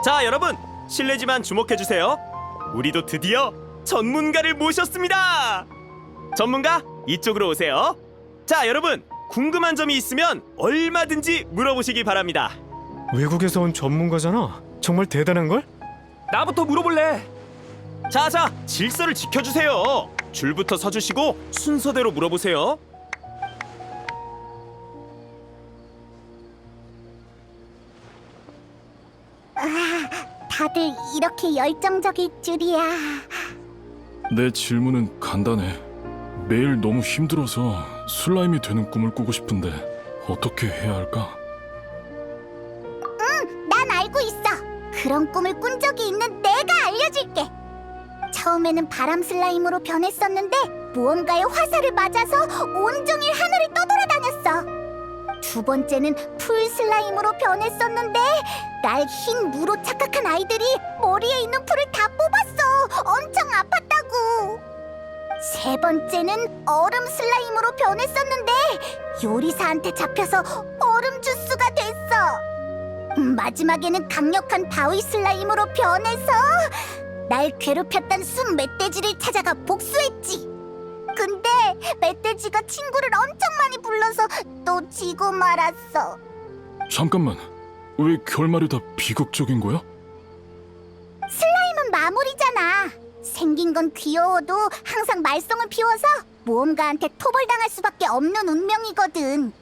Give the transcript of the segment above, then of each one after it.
자, 여러분, 실례지만 주목해주세요. 우리도 드디어 전문가를 모셨습니다. 전문가, 이쪽으로 오세요. 자, 여러분, 궁금한 점이 있으면 얼마든지 물어보시기 바랍니다. 외국에서 온 전문가잖아. 정말 대단한걸? 나부터 물어볼래. 자, 질서를 지켜주세요. 줄부터 서주시고 순서대로 물어보세요. 다들 이렇게 열정적일 줄이야. 내 질문은 간단해. 매일 너무 힘들어서 슬라임이 되는 꿈을 꾸고 싶은데 어떻게 해야 할까? 난 알고 있어. 그런 꿈을 꾼 적이 있는 내가 알려줄게. 처음에는 바람 슬라임으로 변했었는데 모험가의 화살을 맞아서 온종일 하늘을 떠돌아다녔어. 두 번째는 풀 슬라임으로 변했었는데 날 흰 무로 착각한 아이들이 머리에 있는 풀을 다 뽑았어. 엄청 아팠다고. 세 번째는 얼음 슬라임으로 변했었는데 요리사한테 잡혀서 얼음 주스가 됐어. 마지막에는 강력한 바위 슬라임으로 변해서 날 괴롭혔던 숲 멧돼지를 찾아가 복수했지. 근데 멧돼지가 친구를 엄청 많이 불러서 또 지고 말았어. 잠깐만, 왜 결말이 다 비극적인 거야? 슬라임은 마무리잖아. 생긴 건 귀여워도 항상 말썽을 피워서 모험가한테 토벌당할 수밖에 없는 운명이거든.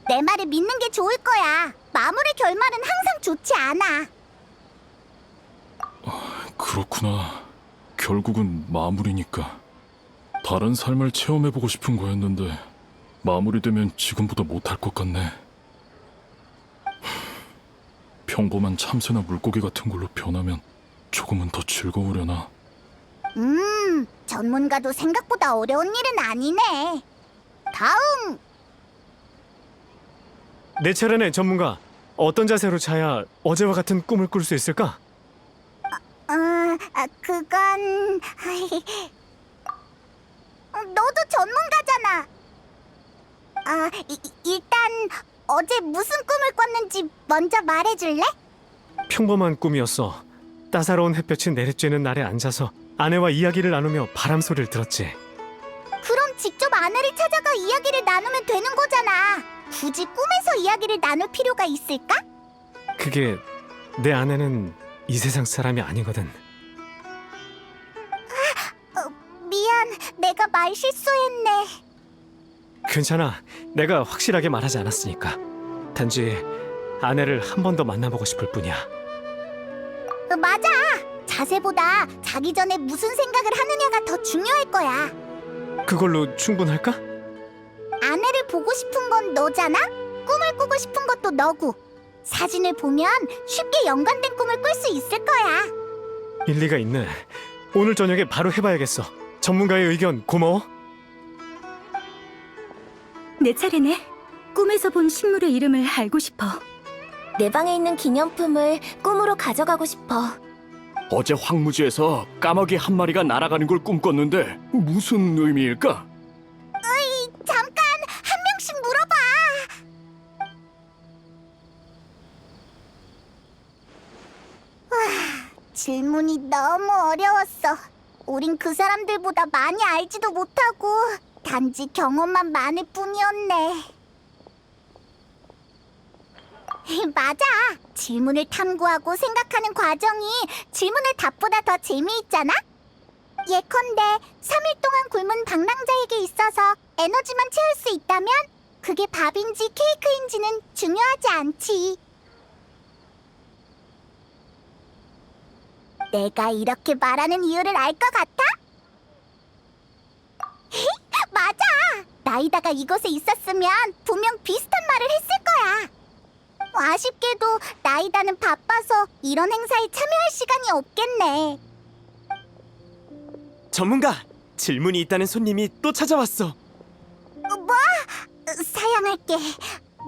내 말을 믿는 게 좋을 거야. 마무리 결말은 항상 좋지 않아. 그렇구나. 결국은 마무리니까. 다른 삶을 체험해보고 싶은 거였는데 마무리되면 지금보다 못할 것 같네. 평범한 참새나 물고기 같은 걸로 변하면 조금은 더 즐거우려나. 전문가도 생각보다 어려운 일은 아니네. 다음! 내 차례네, 전문가. 어떤 자세로 자야 어제와 같은 꿈을 꿀 수 있을까? 그건... 너도 전문가잖아. 일단 어제 무슨 꿈을 꿨는지 먼저 말해줄래? 평범한 꿈이었어. 따사로운 햇볕이 내리쬐는 날에 앉아서 아내와 이야기를 나누며 바람 소리를 들었지. 그럼 직접 아내를 찾아가 이야기를 나누면 되는 거잖아. 굳이 꿈에서 이야기를 나눌 필요가 있을까? 그게 내 아내는 이 세상 사람이 아니거든. 미안, 내가 말 실수했네. 괜찮아. 내가 확실하게 말하지 않았으니까. 단지 아내를 한 번 더 만나보고 싶을 뿐이야. 맞아. 자세보다 자기 전에 무슨 생각을 하느냐가 더 중요할 거야. 그걸로 충분할까? 아내를 보고 싶은 건 너잖아? 꿈을 꾸고 싶은 것도 너고. 사진을 보면 쉽게 연관된 꿈을 꿀 수 있을 거야. 일리가 있네. 오늘 저녁에 바로 해봐야겠어. 전문가의 의견 고마워. 내 차례네. 꿈에서 본 식물의 이름을 알고 싶어. 내 방에 있는 기념품을 꿈으로 가져가고 싶어. 어제 황무지에서 까마귀 한 마리가 날아가는 걸 꿈꿨는데 무슨 의미일까? 잠깐, 한 명씩 물어봐. 질문이 너무 어려웠어. 우린 그 사람들보다 많이 알지도 못하고 단지 경험만 많을 뿐이었네. 맞아. 질문을 탐구하고 생각하는 과정이 질문의 답보다 더 재미있잖아? 예컨대 3일 동안 굶은 방랑자에게 있어서 에너지만 채울 수 있다면 그게 밥인지 케이크인지는 중요하지 않지. 내가 이렇게 말하는 이유를 알 것 같아? 맞아! 나이다가 이곳에 있었으면 분명 비슷한 말을 했을 거야. 아쉽게도 나이다는 바빠서 이런 행사에 참여할 시간이 없겠네. 전문가, 질문이 있다는 손님이 또 찾아왔어. 뭐? 사양할게.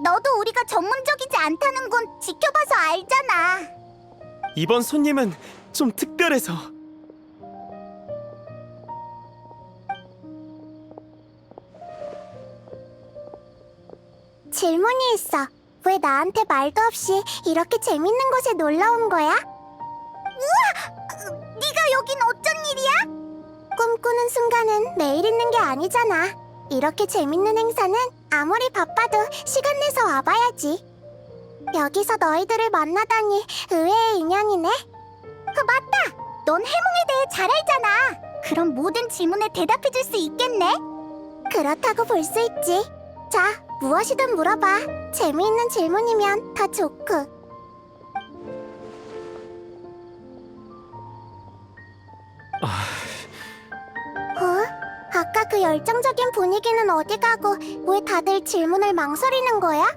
너도 우리가 전문적이지 않다는 건 지켜봐서 알잖아. 이번 손님은 좀 특별해서. 질문이 있어. 왜 나한테 말도 없이 이렇게 재밌는 곳에 놀러 온 거야? 네가 여긴 어쩐 일이야? 꿈꾸는 순간은 매일 있는 게 아니잖아. 이렇게 재밌는 행사는 아무리 바빠도 시간 내서 와봐야지. 여기서 너희들을 만나다니 의외의 인연이네. 맞다! 넌 해몽에 대해 잘 알잖아. 그럼 모든 질문에 대답해줄 수 있겠네? 그렇다고 볼 수 있지. 자, 무엇이든 물어봐. 재미있는 질문이면 다 좋고. 아까 그 열정적인 분위기는 어디 가고 왜 다들 질문을 망설이는 거야?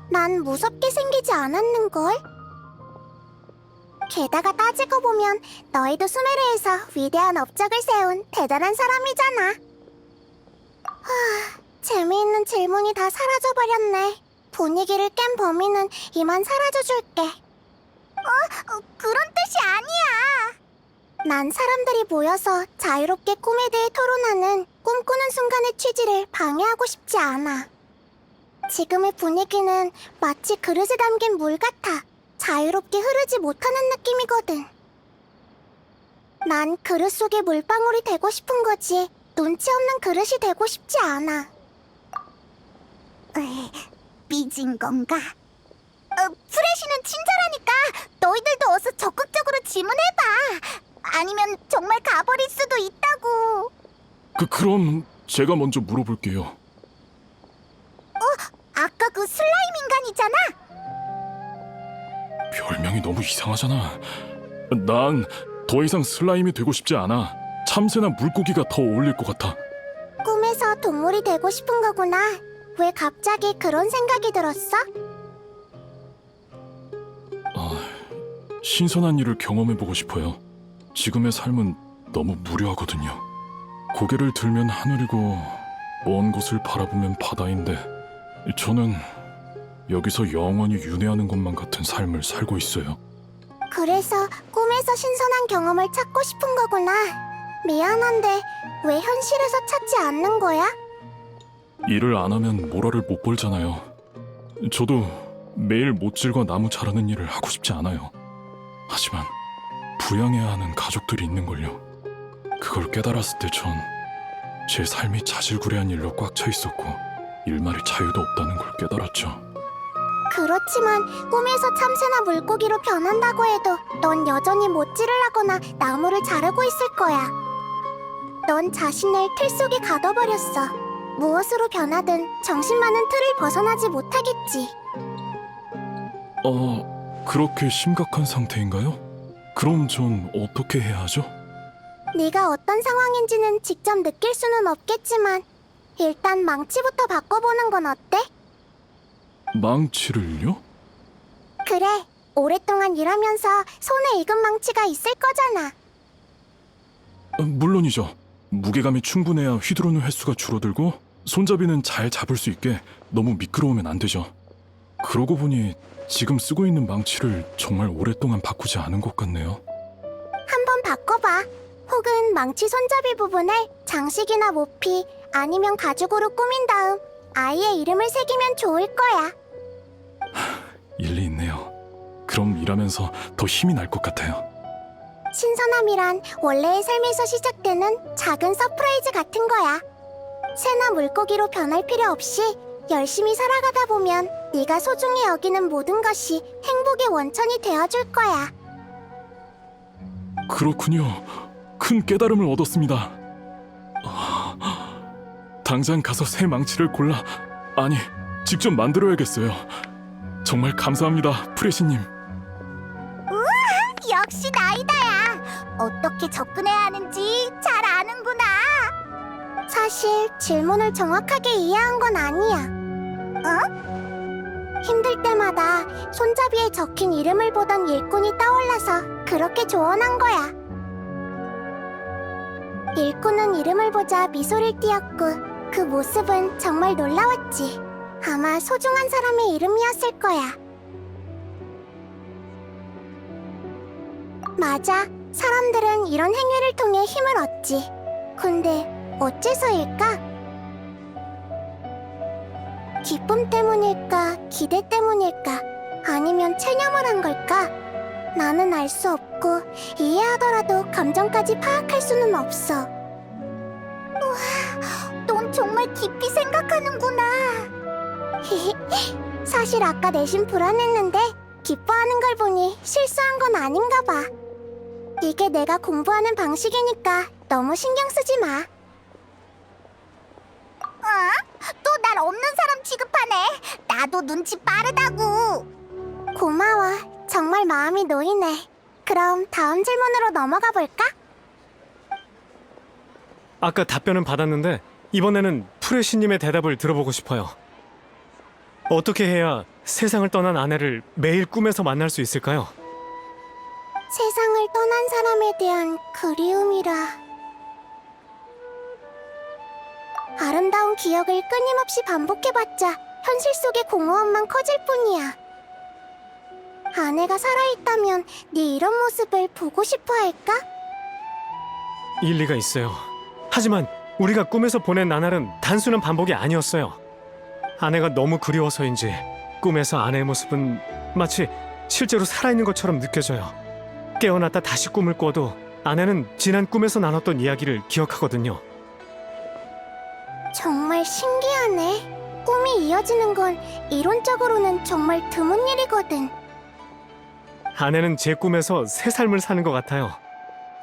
난 무섭게 생기지 않았는걸? 게다가 따지고 보면 너희도 수메르에서 위대한 업적을 세운 대단한 사람이잖아. 재미있는 질문이 다 사라져버렸네. 분위기를 깬 범인은 이만 사라져줄게. 그런 뜻이 아니야. 난 사람들이 모여서 자유롭게 꿈에 대해 토론하는 꿈꾸는 순간의 취지를 방해하고 싶지 않아. 지금의 분위기는 마치 그릇에 담긴 물 같아 자유롭게 흐르지 못하는 느낌이거든. 난 그릇 속의 물방울이 되고 싶은 거지 눈치 없는 그릇이 되고 싶지 않아. 삐진 건가? 프레시는 친절하니까 너희들도 어서 적극적으로 질문해봐. 아니면 정말 가버릴 수도 있다고. 그럼 제가 먼저 물어볼게요. 아까 그 슬라임 인간이잖아? 별명이 너무 이상하잖아. 난 더 이상 슬라임이 되고 싶지 않아. 참새나 물고기가 더 어울릴 것 같아. 꿈에서 동물이 되고 싶은 거구나. 왜 갑자기 그런 생각이 들었어? 신선한 일을 경험해보고 싶어요. 지금의 삶은 너무 무료하거든요. 고개를 들면 하늘이고 먼 곳을 바라보면 바다인데 저는 여기서 영원히 윤회하는 것만 같은 삶을 살고 있어요. 그래서 꿈에서 신선한 경험을 찾고 싶은 거구나. 미안한데 왜 현실에서 찾지 않는 거야? 일을 안 하면 모라를 못 벌잖아요. 저도 매일 못질과 나무 자르는 일을 하고 싶지 않아요. 하지만 부양해야 하는 가족들이 있는걸요. 그걸 깨달았을 때 전 제 삶이 자질구레한 일로 꽉 차 있었고 일말의 자유도 없다는 걸 깨달았죠. 그렇지만 꿈에서 참새나 물고기로 변한다고 해도 넌 여전히 못질을 하거나 나무를 자르고 있을 거야. 넌 자신을 틀 속에 가둬버렸어. 무엇으로 변하든 정신 많은 틀을 벗어나지 못하겠지. 그렇게 심각한 상태인가요? 그럼 전 어떻게 해야 하죠? 네가 어떤 상황인지는 직접 느낄 수는 없겠지만 일단 망치부터 바꿔보는 건 어때? 망치를요? 그래, 오랫동안 일하면서 손에 익은 망치가 있을 거잖아. 물론이죠. 무게감이 충분해야 휘두르는 횟수가 줄어들고 손잡이는 잘 잡을 수 있게 너무 미끄러우면 안 되죠. 그러고 보니 지금 쓰고 있는 망치를 정말 오랫동안 바꾸지 않은 것 같네요. 한번 바꿔봐. 혹은 망치 손잡이 부분을 장식이나 모피 아니면 가죽으로 꾸민 다음 아이의 이름을 새기면 좋을 거야. 일리 있네요. 그럼 일하면서 더 힘이 날 것 같아요. 신선함이란 원래의 삶에서 시작되는 작은 서프라이즈 같은 거야. 새나 물고기로 변할 필요 없이 열심히 살아가다 보면 네가 소중히 여기는 모든 것이 행복의 원천이 되어줄 거야. 그렇군요. 큰 깨달음을 얻었습니다. 당장 가서 새 망치를 골라 직접 만들어야겠어요. 정말 감사합니다, 프레시님. 역시 나이다야. 어떻게 접근해야 하는지 잘 아는구나. 사실 질문을 정확하게 이해한 건 아니야. 힘들 때마다 손잡이에 적힌 이름을 보던 일꾼이 떠올라서 그렇게 조언한 거야. 일꾼은 이름을 보자 미소를 띄었고 그 모습은 정말 놀라웠지. 아마 소중한 사람의 이름이었을 거야. 맞아. 사람들은 이런 행위를 통해 힘을 얻지. 근데 어째서일까? 기쁨 때문일까? 기대 때문일까? 아니면 체념을 한 걸까? 나는 알 수 없고 이해하더라도 감정까지 파악할 수는 없어. 우와, 넌 정말 깊이 생각하는구나. 사실 아까 내심 불안했는데 기뻐하는 걸 보니 실수한 건 아닌가 봐. 이게 내가 공부하는 방식이니까 너무 신경 쓰지 마. 또 날 없는 사람 취급하네. 나도 눈치 빠르다고. 고마워. 정말 마음이 놓이네. 그럼 다음 질문으로 넘어가 볼까? 아까 답변은 받았는데 이번에는 프레시님의 대답을 들어보고 싶어요. 어떻게 해야 세상을 떠난 아내를 매일 꿈에서 만날 수 있을까요? 세상을 떠난 사람에 대한 그리움이라. 아름다운 기억을 끊임없이 반복해봤자 현실 속의 공허함만 커질 뿐이야. 아내가 살아있다면 네 이런 모습을 보고 싶어 할까? 일리가 있어요. 하지만 우리가 꿈에서 보낸 나날은 단순한 반복이 아니었어요. 아내가 너무 그리워서인지 꿈에서 아내의 모습은 마치 실제로 살아있는 것처럼 느껴져요. 깨어났다 다시 꿈을 꿔도 아내는 지난 꿈에서 나눴던 이야기를 기억하거든요. 정말 신기하네. 꿈이 이어지는 건 이론적으로는 정말 드문 일이거든. 아내는 제 꿈에서 새 삶을 사는 것 같아요.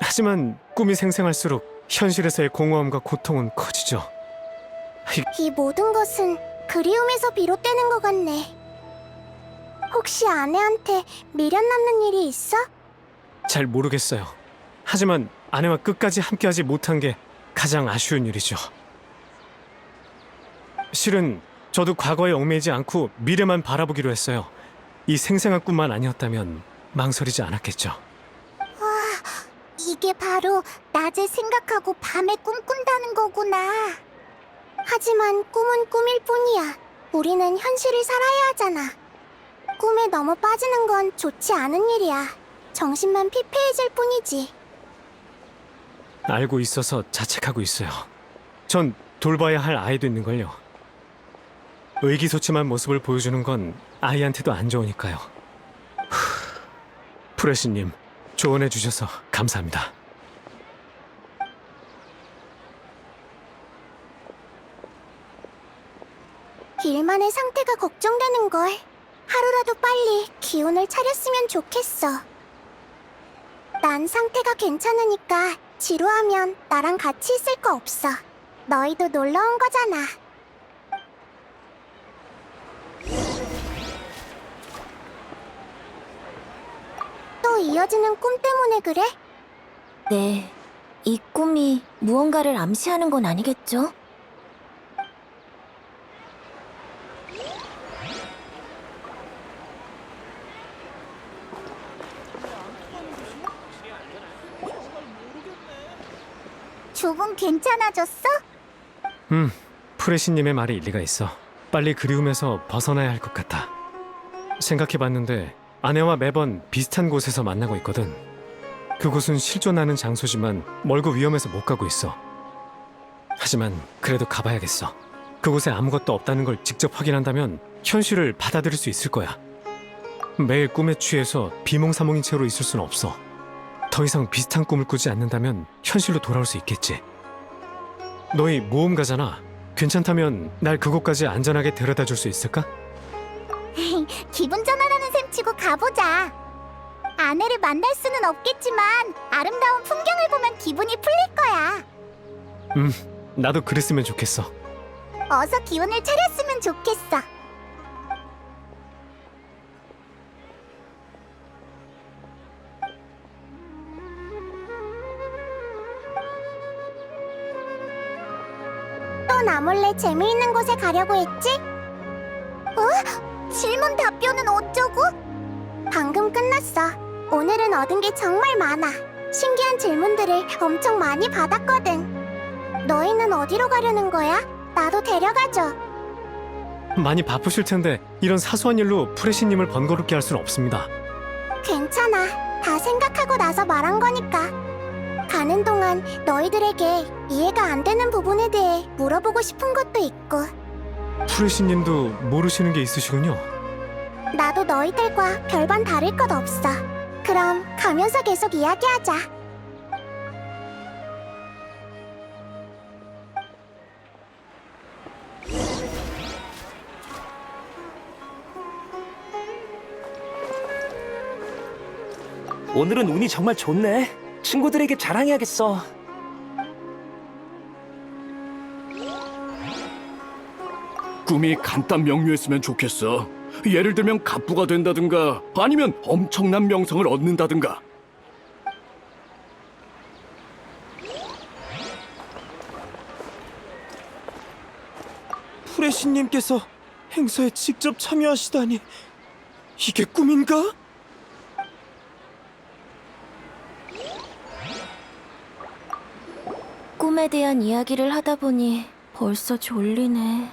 하지만 꿈이 생생할수록 현실에서의 공허함과 고통은 커지죠. 이 모든 것은 그리움에서 비롯되는 것 같네. 혹시 아내한테 미련 남는 일이 있어? 잘 모르겠어요. 하지만 아내와 끝까지 함께하지 못한 게 가장 아쉬운 일이죠. 실은 저도 과거에 얽매이지 않고 미래만 바라보기로 했어요. 이 생생한 꿈만 아니었다면 망설이지 않았겠죠. 이게 바로 낮에 생각하고 밤에 꿈꾼다는 거구나. 하지만 꿈은 꿈일 뿐이야. 우리는 현실을 살아야 하잖아. 꿈에 너무 빠지는 건 좋지 않은 일이야. 정신만 피폐해질 뿐이지. 알고 있어서 자책하고 있어요. 전 돌봐야 할 아이도 있는걸요. 의기소침한 모습을 보여주는 건 아이한테도 안 좋으니까요. 프레시님, 조언해 주셔서 감사합니다. 일만의 상태가 걱정되는 걸. 하루라도 빨리 기운을 차렸으면 좋겠어. 난 상태가 괜찮으니까 지루하면 나랑 같이 있을 거 없어. 너희도 놀러 온 거잖아. 또 이어지는 꿈 때문에 그래? 네, 이 꿈이 무언가를 암시하는 건 아니겠죠? 조금 괜찮아졌어? 프레시님의 말이 일리가 있어. 빨리 그리움에서 벗어나야 할 것 같아. 생각해봤는데 아내와 매번 비슷한 곳에서 만나고 있거든. 그곳은 실존하는 장소지만 멀고 위험해서 못 가고 있어. 하지만 그래도 가봐야겠어. 그곳에 아무것도 없다는 걸 직접 확인한다면 현실을 받아들일 수 있을 거야. 매일 꿈에 취해서 비몽사몽인 채로 있을 수는 없어. 더 이상 비슷한 꿈을 꾸지 않는다면 현실로 돌아올 수 있겠지. 너희 모험가잖아. 괜찮다면 날 그곳까지 안전하게 데려다 줄 수 있을까? 기분 전환하는 셈 치고 가보자. 아내를 만날 수는 없겠지만 아름다운 풍경을 보면 기분이 풀릴 거야. 나도 그랬으면 좋겠어. 어서 기운을 차렸으면 좋겠어. 또 나 몰래 재미있는 곳에 가려고 했지? 질문 답변은 어쩌고? 방금 끝났어. 오늘은 얻은 게 정말 많아. 신기한 질문들을 엄청 많이 받았거든. 너희는 어디로 가려는 거야? 나도 데려가줘. 많이 바쁘실 텐데 이런 사소한 일로 프레시님을 번거롭게 할 수는 없습니다. 괜찮아. 다 생각하고 나서 말한 거니까. 가는 동안 너희들에게 이해가 안 되는 부분에 대해 물어보고 싶은 것도 있고. 프레시님도 모르시는 게 있으시군요. 나도 너희들과 별반 다를 것 없어. 그럼 가면서 계속 이야기하자. 오늘은 운이 정말 좋네. 친구들에게 자랑해야겠어. 꿈이 간단 명료했으면 좋겠어. 예를 들면 갑부가 된다든가 아니면 엄청난 명성을 얻는다든가. 프레시님께서 행사에 직접 참여하시다니 이게 꿈인가? 꿈에 대한 이야기를 하다 보니 벌써 졸리네.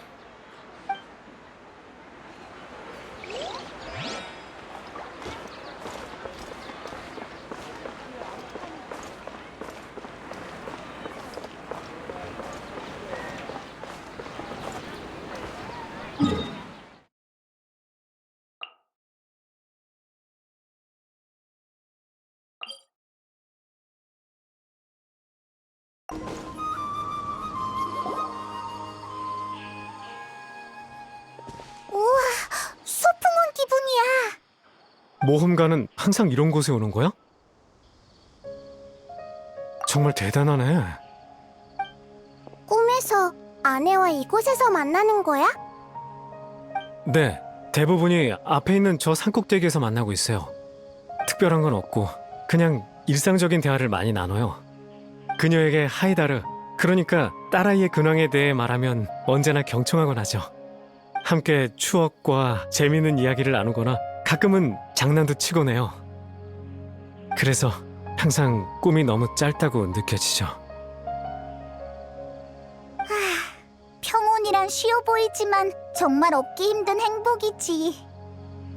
우와, 소풍 온 기분이야. 모험가는 항상 이런 곳에 오는 거야? 정말 대단하네. 꿈에서 아내와 이곳에서 만나는 거야? 네, 대부분이 앞에 있는 저 산꼭대기에서 만나고 있어요. 특별한 건 없고 그냥 일상적인 대화를 많이 나눠요. 그녀에게 하이다르, 그러니까 딸아이의 근황에 대해 말하면 언제나 경청하곤 하죠. 함께 추억과 재미있는 이야기를 나누거나 가끔은 장난도 치곤 해요. 그래서 항상 꿈이 너무 짧다고 느껴지죠. 평온이란 쉬워 보이지만 정말 얻기 힘든 행복이지.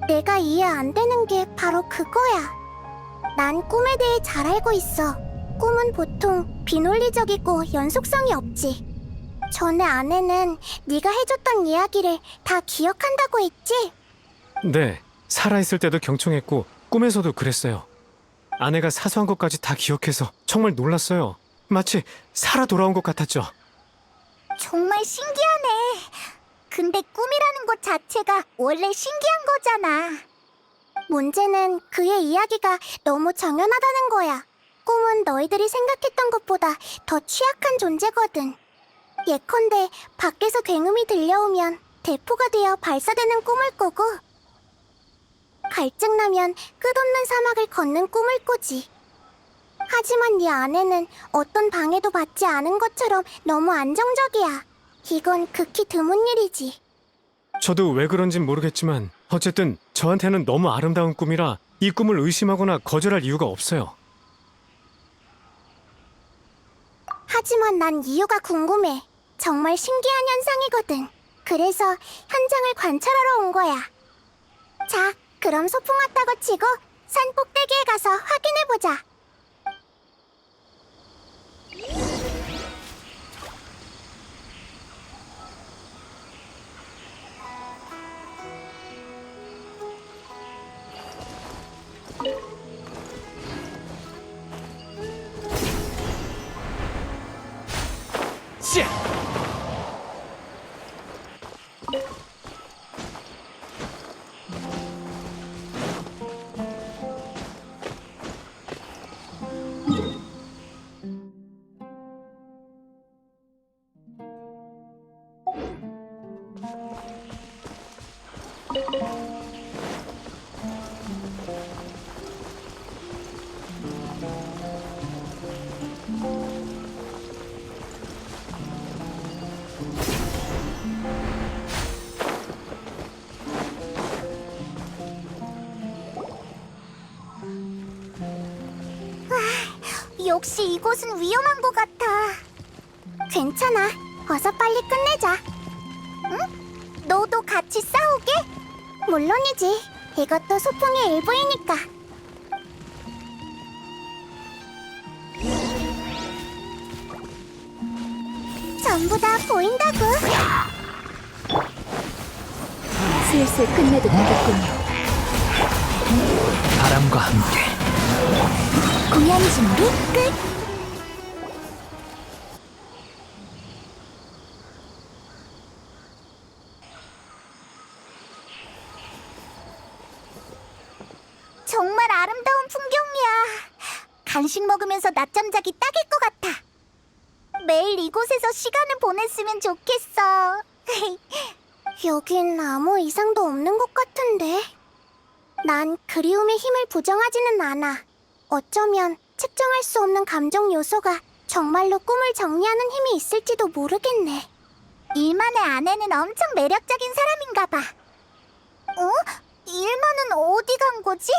내가 이해 안 되는 게 바로 그거야. 난 꿈에 대해 잘 알고 있어. 꿈은 보통 비논리적이고 연속성이 없지. 전에 아내는 네가 해줬던 이야기를 다 기억한다고 했지? 네, 살아있을 때도 경청했고 꿈에서도 그랬어요. 아내가 사소한 것까지 다 기억해서 정말 놀랐어요. 마치 살아 돌아온 것 같았죠. 정말 신기하네. 근데 꿈이라는 것 자체가 원래 신기한 거잖아. 문제는 그의 이야기가 너무 정연하다는 거야. 꿈은 너희들이 생각했던 것보다 더 취약한 존재거든. 예컨대 밖에서 굉음이 들려오면 대포가 되어 발사되는 꿈을 꾸고, 갈증나면 끝없는 사막을 걷는 꿈을 꾸지. 하지만 네 아내는 어떤 방해도 받지 않은 것처럼 너무 안정적이야. 이건 극히 드문 일이지. 저도 왜 그런진 모르겠지만 어쨌든 저한테는 너무 아름다운 꿈이라 이 꿈을 의심하거나 거절할 이유가 없어요. 하지만 난 이유가 궁금해. 정말 신기한 현상이거든. 그래서 현장을 관찰하러 온 거야. 자, 그럼 소풍 왔다고 치고 산 꼭대기에 가서 확인해보자. 씨! 역시 이곳은 위험한 것 같아. 괜찮아. 어서 빨리 끝내자. 응? 너도 같이 싸우게? 물론이지. 이것도 소풍의 일부이니까. 전부 다 보인다고. 슬슬 끝내도 되겠군요. 바람과 함께 공연 준비 끝! 정말 아름다운 풍경이야. 간식 먹으면서 낮잠 자기 딱일 것 같아. 매일 이곳에서 시간을 보냈으면 좋겠어. 여긴 아무 이상도 없는 것 같은데. 난 그리움의 힘을 부정하지는 않아. 어쩌면 측정할 수 없는 감정 요소가 정말로 꿈을 정리하는 힘이 있을지도 모르겠네. 일만의 아내는 엄청 매력적인 사람인가 봐. 어? 일만은 어디 간 거지?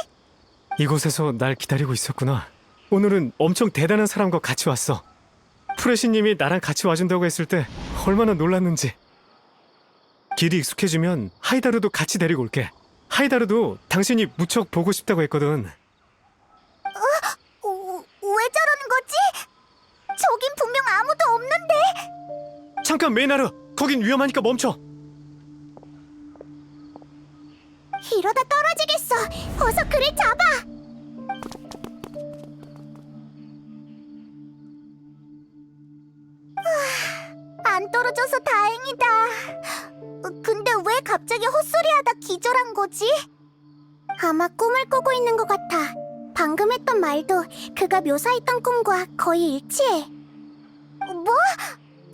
이곳에서 날 기다리고 있었구나. 오늘은 엄청 대단한 사람과 같이 왔어. 프레시님이 나랑 같이 와준다고 했을 때 얼마나 놀랐는지. 길이 익숙해지면 하이다르도 같이 데리고 올게. 하이다르도 당신이 무척 보고 싶다고 했거든. 왜 저러는 거지? 저긴 분명 아무도 없는데. 잠깐 메이나르, 거긴 위험하니까 멈춰. 이러다 떨어지겠어. 어서 그를 잡아. 안 떨어져서 다행이다. 근데 왜 갑자기 헛소리하다 기절한 거지? 아마 꿈을 꾸고 있는 것 같아. 방금 했던 말도 그가 묘사했던 꿈과 거의 일치해. 뭐?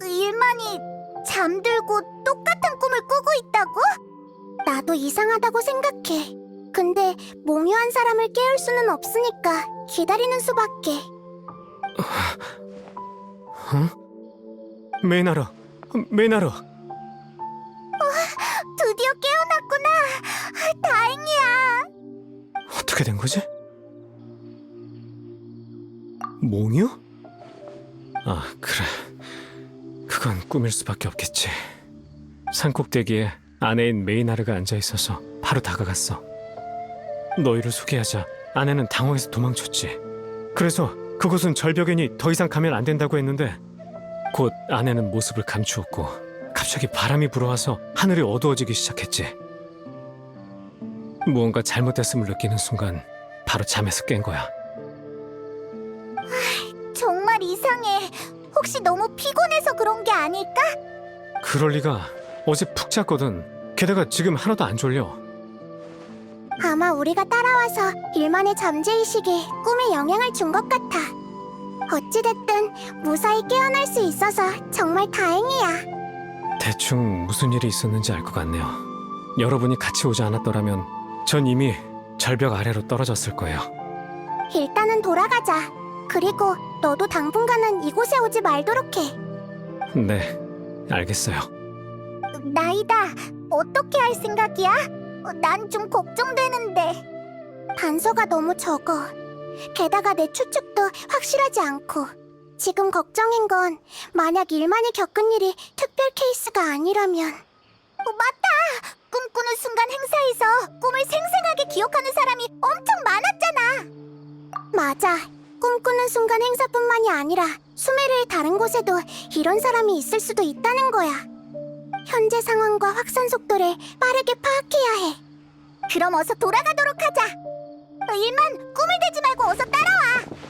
일만이 잠들고 똑같은 꿈을 꾸고 있다고? 나도 이상하다고 생각해. 근데 몽유한 사람을 깨울 수는 없으니까 기다리는 수밖에. 메이나르, 메이나르. 드디어 깨어났구나. 다행이야. 어떻게 된 거지? 몽유? 아, 그래. 그건 꿈일 수밖에 없겠지. 산꼭대기에 아내인 메이나르가 앉아있어서 바로 다가갔어. 너희를 소개하자 아내는 당황해서 도망쳤지. 그래서 그곳은 절벽이니 더 이상 가면 안 된다고 했는데 곧 아내는 모습을 감추었고 갑자기 바람이 불어와서 하늘이 어두워지기 시작했지. 무언가 잘못됐음을 느끼는 순간 바로 잠에서 깬 거야. 정말 이상해. 혹시 너무 피곤해서 그런 게 아닐까? 그럴 리가. 어제 푹 잤거든. 게다가 지금 하나도 안 졸려. 아마 우리가 따라와서 일만의 잠재의식에 꿈에 영향을 준 것 같아. 어찌됐든 무사히 깨어날 수 있어서 정말 다행이야. 대충 무슨 일이 있었는지 알 것 같네요. 여러분이 같이 오지 않았더라면 전 이미 절벽 아래로 떨어졌을 거예요. 일단은 돌아가자. 그리고 너도 당분간은 이곳에 오지 말도록 해. 네, 알겠어요. 나이다. 어떻게 할 생각이야? 난 좀 걱정되는데. 단서가 너무 적어. 게다가 내 추측도 확실하지 않고. 지금 걱정인 건 만약 일만이 겪은 일이 특별 케이스가 아니라면. 맞다! 꿈꾸는 순간 행사에서 꿈을 생생하게 기억하는 사람이 엄청 많았잖아. 맞아. 꿈꾸는 순간 행사뿐만이 아니라 수메르의 다른 곳에도 이런 사람이 있을 수도 있다는 거야. 현재 상황과 확산 속도를 빠르게 파악해야 해. 그럼 어서 돌아가도록 하자. 일만 꿈을 대지 말고 어서 따라와.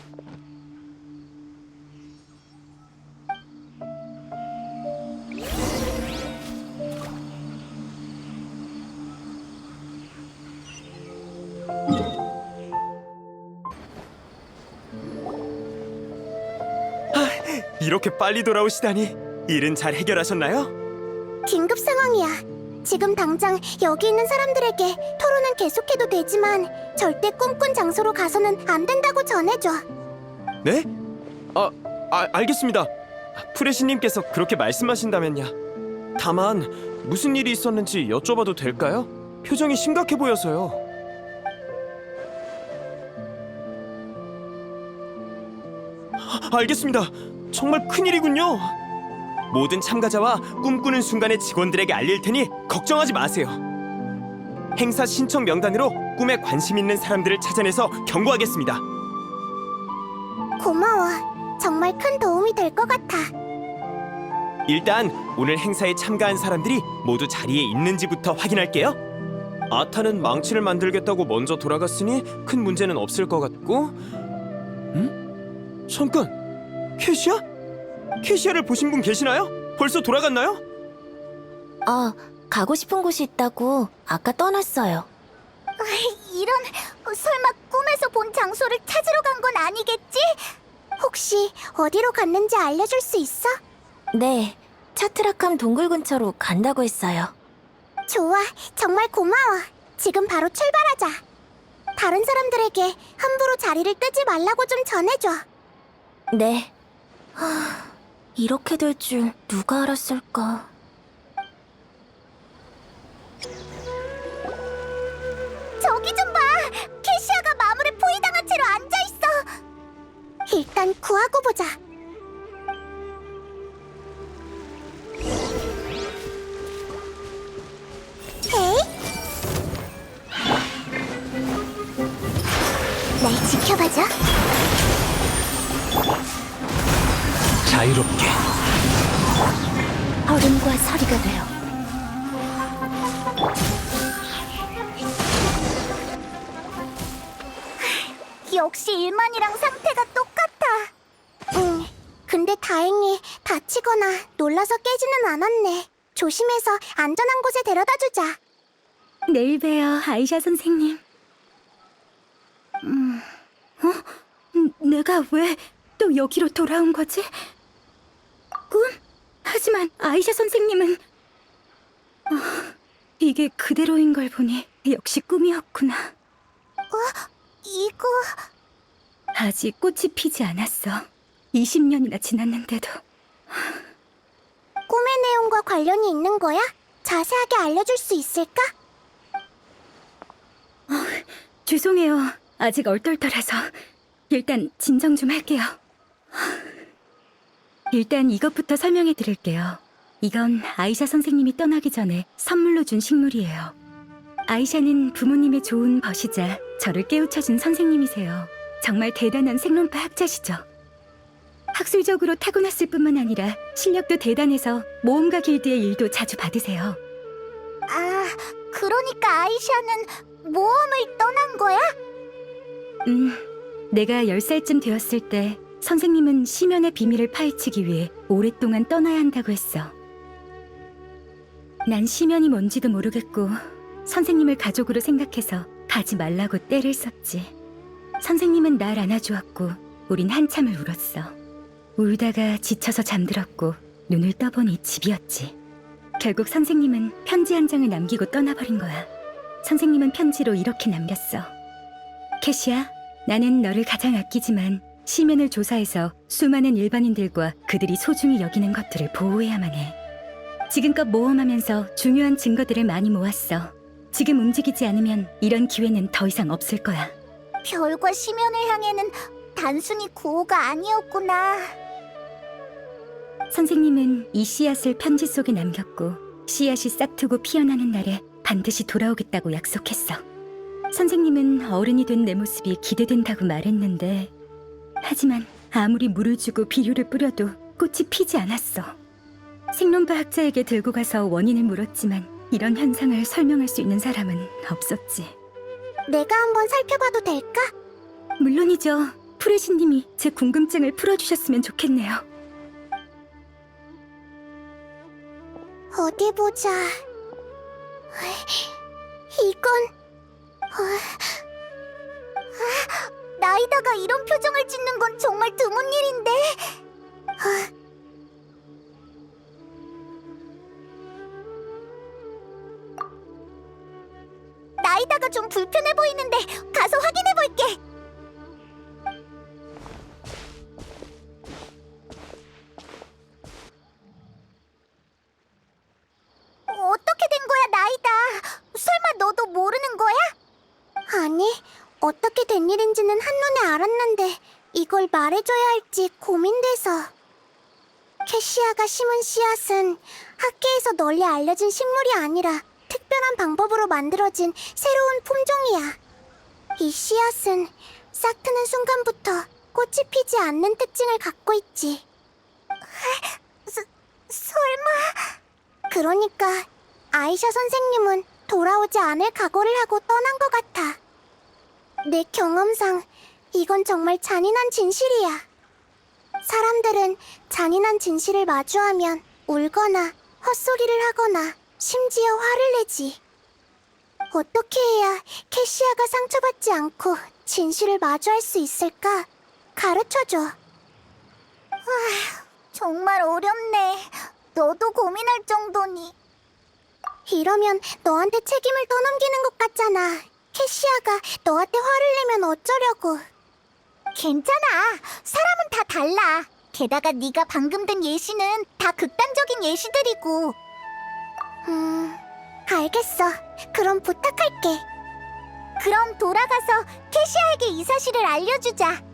이렇게 빨리 돌아오시다니. 일은 잘 해결하셨나요? 긴급 상황이야. 지금 당장 여기 있는 사람들에게 토론은 계속해도 되지만 절대 꿈꾼 장소로 가서는 안 된다고 전해줘. 네? 알겠습니다. 프레시님께서 그렇게 말씀하신다면야. 다만 무슨 일이 있었는지 여쭤봐도 될까요? 표정이 심각해 보여서요. 알겠습니다. 정말 큰일이군요. 모든 참가자와 꿈꾸는 순간의 직원들에게 알릴 테니 걱정하지 마세요. 행사 신청 명단으로 꿈에 관심 있는 사람들을 찾아내서 경고하겠습니다. 고마워. 정말 큰 도움이 될 것 같아. 일단 오늘 행사에 참가한 사람들이 모두 자리에 있는지부터 확인할게요. 아타는 망치를 만들겠다고 먼저 돌아갔으니 큰 문제는 없을 것 같고. 응? 잠깐, 캐시아? 캐시아를 보신 분 계시나요? 벌써 돌아갔나요? 가고 싶은 곳이 있다고 아까 떠났어요. 이런, 설마 꿈에서 본 장소를 찾으러 간 건 아니겠지? 혹시 어디로 갔는지 알려줄 수 있어? 네, 차트라캄 동굴 근처로 간다고 했어요. 좋아, 정말 고마워. 지금 바로 출발하자. 다른 사람들에게 함부로 자리를 뜨지 말라고 좀 전해줘. 네. 이렇게 될 줄 누가 알았을까? 저기 좀 봐! 캐시아가 마물에 포위당한 채로 앉아있어! 일단 구하고 보자. 에이? 날 지켜봐줘. 자유롭게. 얼음과 서리가 돼요. 역시 일만이랑 상태가 똑같아. 근데 다행히 다치거나 놀라서 깨지는 않았네. 조심해서 안전한 곳에 데려다 주자. 내일 봬요, 아이샤 선생님. 내가 왜 또 여기로 돌아온 거지? 꿈? 하지만 아이샤 선생님은 이게 그대로인 걸 보니 역시 꿈이었구나. 이거... 아직 꽃이 피지 않았어. 20년이나 지났는데도. 꿈의 내용과 관련이 있는 거야? 자세하게 알려줄 수 있을까? 죄송해요. 아직 얼떨떨해서. 일단 진정 좀 할게요. 일단 이것부터 설명해 드릴게요. 이건 아이샤 선생님이 떠나기 전에 선물로 준 식물이에요. 아이샤는 부모님의 좋은 벗이자 저를 깨우쳐준 선생님이세요. 정말 대단한 생론파 학자시죠. 학술적으로 타고났을 뿐만 아니라 실력도 대단해서 모험가 길드의 일도 자주 받으세요. 아, 그러니까 아이샤는 모험을 떠난 거야? 내가 10살쯤 되었을 때 선생님은 심연의 비밀을 파헤치기 위해 오랫동안 떠나야 한다고 했어. 난 심연이 뭔지도 모르겠고 선생님을 가족으로 생각해서 가지 말라고 떼를 썼지. 선생님은 날 안아주었고 우린 한참을 울었어. 울다가 지쳐서 잠들었고 눈을 떠보니 집이었지. 결국 선생님은 편지 한 장을 남기고 떠나버린 거야. 선생님은 편지로 이렇게 남겼어. 캐시아, 나는 너를 가장 아끼지만 심연을 조사해서 수많은 일반인들과 그들이 소중히 여기는 것들을 보호해야만 해. 지금껏 모험하면서 중요한 증거들을 많이 모았어. 지금 움직이지 않으면 이런 기회는 더 이상 없을 거야. 별과 심연을 향해는 단순히 구호가 아니었구나. 선생님은 이 씨앗을 편지 속에 남겼고 씨앗이 싹트고 피어나는 날에 반드시 돌아오겠다고 약속했어. 선생님은 어른이 된 내 모습이 기대된다고 말했는데 하지만 아무리 물을 주고 비료를 뿌려도 꽃이 피지 않았어. 생론파 학자에게 들고 가서 원인을 물었지만 이런 현상을 설명할 수 있는 사람은 없었지. 내가 한번 살펴봐도 될까? 물론이죠. 프레시님이 제 궁금증을 풀어주셨으면 좋겠네요. 어디 보자. 이건... 나이다가 이런 표정을 짓는 건 정말 드문 일인데. 나이다가 좀 불편해 보이는데 가서 확인해 볼게. 어떻게 된 거야, 나이다? 설마 너도 모르는 거야? 아니, 어떻게 된 일인지는 한눈에 알았는데 이걸 말해줘야 할지 고민돼서. 캐시아가 심은 씨앗은 학계에서 널리 알려진 식물이 아니라 특별한 방법으로 만들어진 새로운 품종이야. 이 씨앗은 싹 트는 순간부터 꽃이 피지 않는 특징을 갖고 있지. 설마... 그러니까 아이샤 선생님은 돌아오지 않을 각오를 하고 떠난 것 같아. 내 경험상 이건 정말 잔인한 진실이야. 사람들은 잔인한 진실을 마주하면 울거나 헛소리를 하거나 심지어 화를 내지. 어떻게 해야 캐시아가 상처받지 않고 진실을 마주할 수 있을까? 가르쳐줘. 정말 어렵네. 너도 고민할 정도니. 이러면 너한테 책임을 떠넘기는 것 같잖아. 캐시아가 너한테 화를 내면 어쩌려고. 괜찮아. 사람은 다 달라. 게다가 네가 방금 든 예시는 다 극단적인 예시들이고. 알겠어. 그럼 부탁할게. 그럼 돌아가서 캐시아에게 이 사실을 알려주자.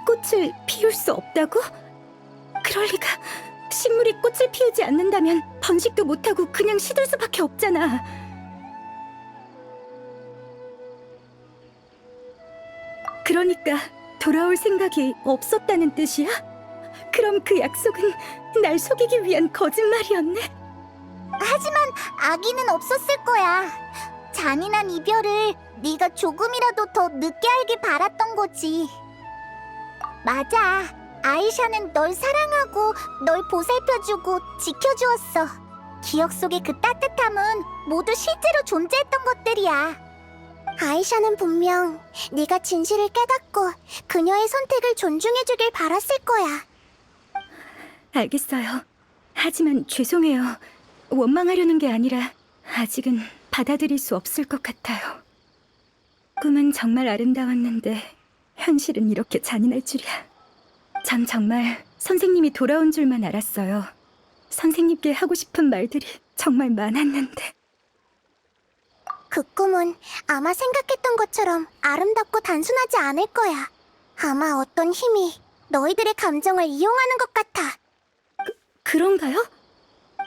꽃을 피울 수 없다고? 그럴 리가. 식물이 꽃을 피우지 않는다면 번식도 못하고 그냥 시들 수밖에 없잖아. 그러니까 돌아올 생각이 없었다는 뜻이야? 그럼 그 약속은 날 속이기 위한 거짓말이었네? 하지만 아기는 없었을 거야. 잔인한 이별을 네가 조금이라도 더 늦게 알길 바랐던 거지. 맞아. 아이샤는 널 사랑하고 널 보살펴주고 지켜주었어. 기억 속의 그 따뜻함은 모두 실제로 존재했던 것들이야. 아이샤는 분명 네가 진실을 깨닫고 그녀의 선택을 존중해주길 바랐을 거야. 알겠어요. 하지만 죄송해요. 원망하려는 게 아니라 아직은 받아들일 수 없을 것 같아요. 꿈은 정말 아름다웠는데 현실은 이렇게 잔인할 줄이야. 전 정말 선생님이 돌아온 줄만 알았어요. 선생님께 하고 싶은 말들이 정말 많았는데. 그 꿈은 아마 생각했던 것처럼 아름답고 단순하지 않을 거야. 아마 어떤 힘이 너희들의 감정을 이용하는 것 같아. 그런가요?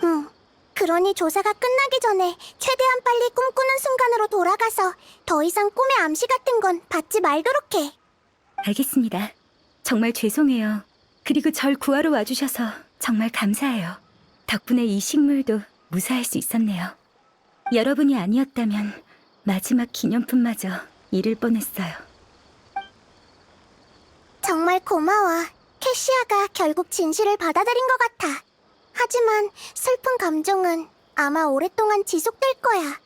응. 그러니 조사가 끝나기 전에 최대한 빨리 꿈꾸는 순간으로 돌아가서 더 이상 꿈의 암시 같은 건 받지 말도록 해. 알겠습니다. 정말 죄송해요. 그리고 절 구하러 와주셔서 정말 감사해요. 덕분에 이 식물도 무사할 수 있었네요. 여러분이 아니었다면 마지막 기념품마저 잃을 뻔했어요. 정말 고마워. 캐시아가 결국 진실을 받아들인 것 같아. 하지만 슬픈 감정은 아마 오랫동안 지속될 거야.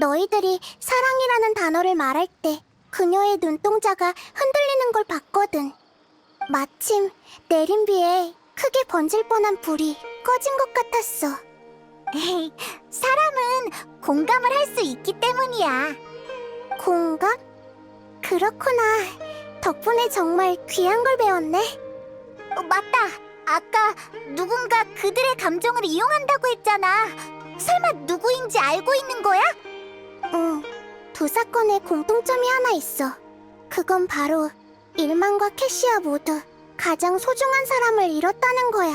너희들이 사랑이라는 단어를 말할 때 그녀의 눈동자가 흔들리는 걸 봤거든. 마침 내린 비에 크게 번질 뻔한 불이 꺼진 것 같았어. 에이, 사람은 공감을 할 수 있기 때문이야. 공감? 그렇구나. 덕분에 정말 귀한 걸 배웠네. 맞다. 아까 누군가 그들의 감정을 이용한다고 했잖아. 설마 누구인지 알고 있는 거야? 응. 두 사건에 공통점이 하나 있어. 그건 바로 일만과 캐시아 모두 가장 소중한 사람을 잃었다는 거야.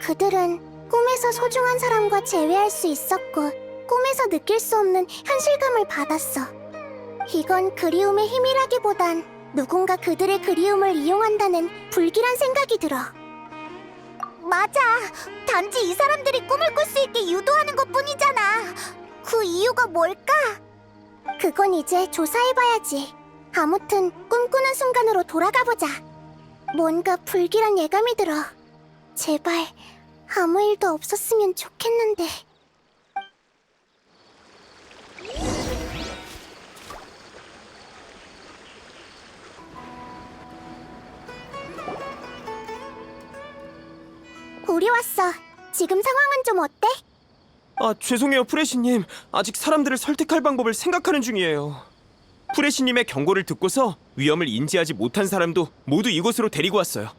그들은 꿈에서 소중한 사람과 재회할 수 있었고 꿈에서 느낄 수 없는 현실감을 받았어. 이건 그리움의 힘이라기보단 누군가 그들의 그리움을 이용한다는 불길한 생각이 들어. 맞아. 단지 이 사람들이 꿈을 꿀 수 있게 유도하는 것뿐이잖아. 그 이유가 뭘까? 그건 이제 조사해봐야지. 아무튼 꿈꾸는 순간으로 돌아가보자. 뭔가 불길한 예감이 들어. 제발 아무 일도 없었으면 좋겠는데. 우리 왔어. 지금 상황은 좀 어때? 아, 죄송해요, 프레시님. 아직 사람들을 설득할 방법을 생각하는 중이에요. 프레시님의 경고를 듣고서 위험을 인지하지 못한 사람도 모두 이곳으로 데리고 왔어요.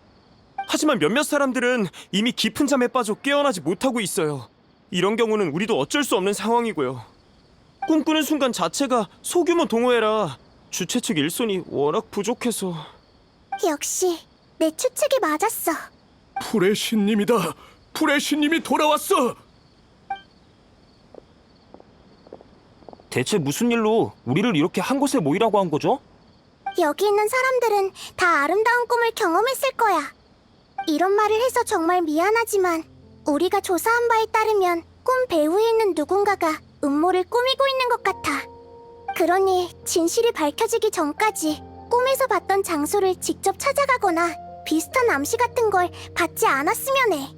하지만 몇몇 사람들은 이미 깊은 잠에 빠져 깨어나지 못하고 있어요. 이런 경우는 우리도 어쩔 수 없는 상황이고요. 꿈꾸는 순간 자체가 소규모 동호회라 주최 측 일손이 워낙 부족해서... 역시 내 추측이 맞았어. 프레시님이다. 프레시님이 돌아왔어. 대체 무슨 일로 우리를 이렇게 한 곳에 모이라고 한 거죠? 여기 있는 사람들은 다 아름다운 꿈을 경험했을 거야. 이런 말을 해서 정말 미안하지만 우리가 조사한 바에 따르면 꿈 배후에 있는 누군가가 음모를 꾸미고 있는 것 같아. 그러니 진실이 밝혀지기 전까지 꿈에서 봤던 장소를 직접 찾아가거나 비슷한 암시 같은 걸 받지 않았으면 해.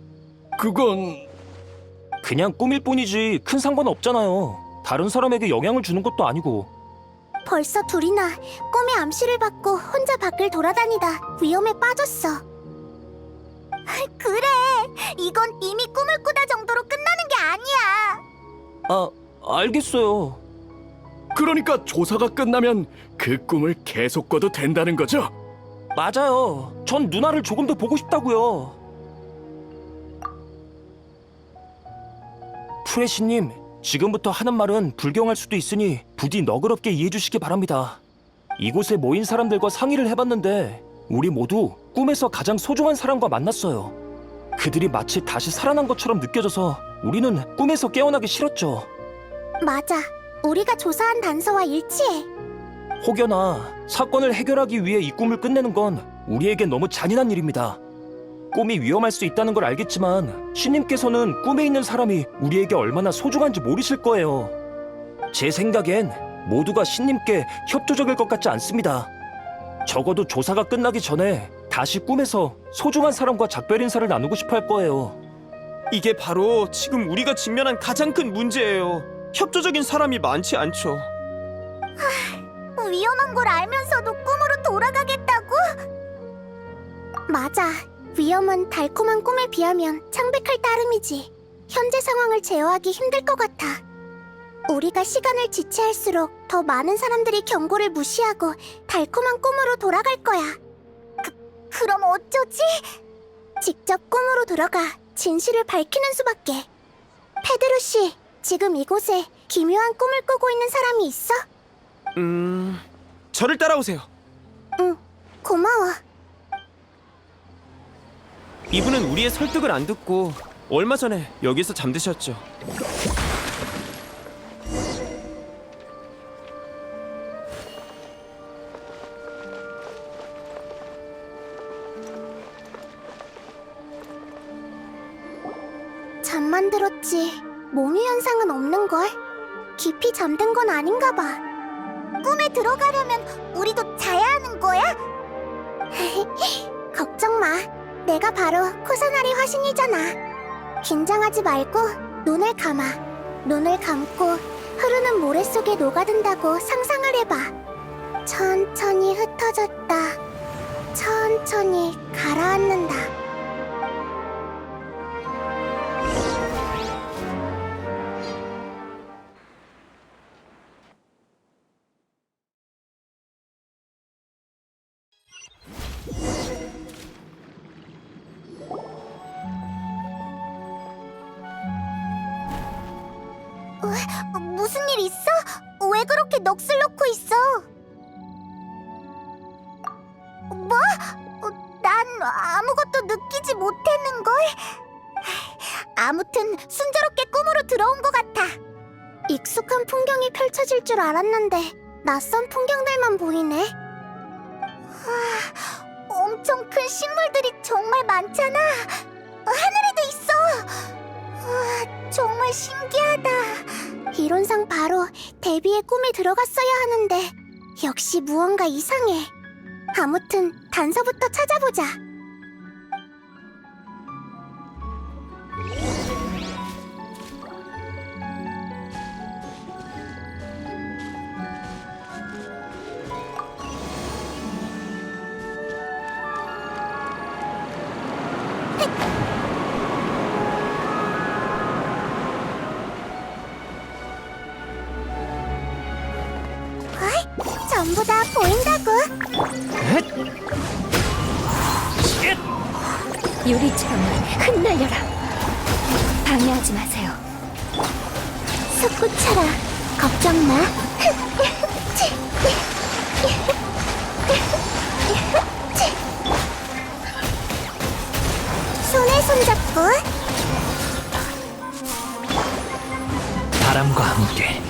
그건 그냥 꿈일 뿐이지 큰 상관 없잖아요. 다른 사람에게 영향을 주는 것도 아니고. 벌써 둘이나 꿈의 암시를 받고 혼자 밖을 돌아다니다 위험에 빠졌어. 그래, 이건 이미 꿈을 꾸다 정도로 끝나는 게 아니야. 아, 알겠어요. 그러니까 조사가 끝나면 그 꿈을 계속 꿔도 된다는 거죠? 맞아요. 전 누나를 조금 더 보고 싶다고요. 프레시님, 지금부터 하는 말은 불경할 수도 있으니 부디 너그럽게 이해해 주시기 바랍니다. 이곳에 모인 사람들과 상의를 해봤는데 우리 모두 꿈에서 가장 소중한 사람과 만났어요. 그들이 마치 다시 살아난 것처럼 느껴져서 우리는 꿈에서 깨어나기 싫었죠. 맞아, 우리가 조사한 단서와 일치해. 혹여나 사건을 해결하기 위해 이 꿈을 끝내는 건 우리에겐 너무 잔인한 일입니다. 꿈이 위험할 수 있다는 걸 알겠지만 신님께서는 꿈에 있는 사람이 우리에게 얼마나 소중한지 모르실 거예요. 제 생각엔 모두가 신님께 협조적일 것 같지 않습니다. 적어도 조사가 끝나기 전에 다시 꿈에서 소중한 사람과 작별 인사를 나누고 싶어 할 거예요. 이게 바로 지금 우리가 직면한 가장 큰 문제예요. 협조적인 사람이 많지 않죠. 위험한 걸 알면서도 꿈으로 돌아가겠다고? 맞아, 위험은 달콤한 꿈에 비하면 창백할 따름이지. 현재 상황을 제어하기 힘들 것 같아. 우리가 시간을 지체할수록 더 많은 사람들이 경고를 무시하고 달콤한 꿈으로 돌아갈 거야. 그럼 어쩌지? 직접 꿈으로 들어가 진실을 밝히는 수밖에. 페드루 씨, 지금 이곳에 기묘한 꿈을 꾸고 있는 사람이 있어? 저를 따라오세요. 응, 고마워. 이분은 우리의 설득을 안 듣고 얼마 전에 여기서 잠드셨죠. 잠만 들었지 몽유 현상은 없는걸? 깊이 잠든 건 아닌가 봐. 꿈에 들어가려면 우리도 자야 하는 거야? 걱정 마. 내가 바로 코사나리 화신이잖아. 긴장하지 말고 눈을 감아. 눈을 감고 흐르는 모래 속에 녹아든다고 상상을 해봐. 천천히 흩어졌다. 천천히 가라앉는다. 무슨 일 있어? 왜 그렇게 넋을 놓고 있어? 뭐? 난 아무것도 느끼지 못했는걸? 아무튼 순조롭게 꿈으로 들어온 것 같아. 익숙한 풍경이 펼쳐질 줄 알았는데 낯선 풍경들만 보이네. 엄청 큰 식물들이 정말 많잖아. 하늘에도 있어. 정말 신기하다. 이론상 바로 데비의 꿈에 들어갔어야 하는데 역시 무언가 이상해. 아무튼 단서부터 찾아보자. 전부 다 보인다고. 유리처럼 흩날려라. 방해하지 마세요. 솟구쳐라. 걱정 마. 손에 손잡고. 바람과 함께.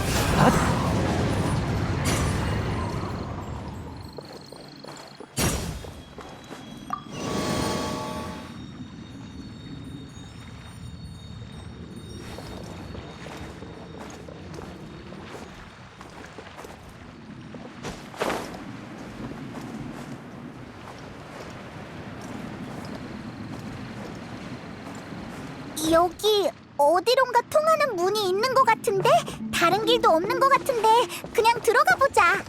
여기 어디론가 통하는 문이 있는 것 같은데? 다른 길도 없는 것 같은데 그냥 들어가 보자.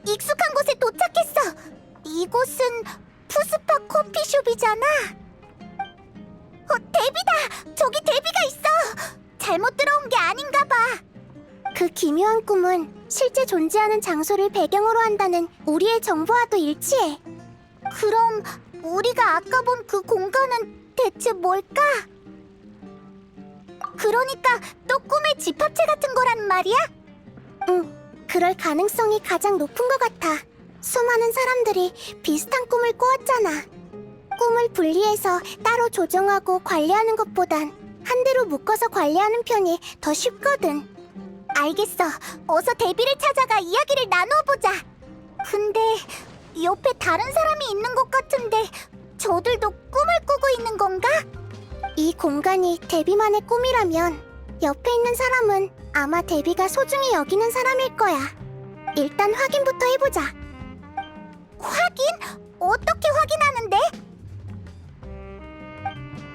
익숙한 곳에 도착했어. 이곳은 푸스파 커피숍이잖아. 데비다! 저기 데비가 있어! 잘못 들어온 게 아닌가 봐. 그 기묘한 꿈은 실제 존재하는 장소를 배경으로 한다는 우리의 정보와도 일치해. 그럼 우리가 아까 본 그 공간은 대체 뭘까? 그러니까 또 꿈의 집합체 같은 거란 말이야? 응, 그럴 가능성이 가장 높은 것 같아. 수많은 사람들이 비슷한 꿈을 꾸었잖아. 꿈을 분리해서 따로 조정하고 관리하는 것보단 한 대로 묶어서 관리하는 편이 더 쉽거든. 알겠어. 어서 데비를 찾아가 이야기를 나누어보자. 근데 옆에 다른 사람이 있는 것 같은데 저들도 꿈을 꾸고 있는 건가? 이 공간이 데비만의 꿈이라면 옆에 있는 사람은 아마 데비가 소중히 여기는 사람일 거야. 일단 확인부터 해보자. 확인? 어떻게 확인하는데?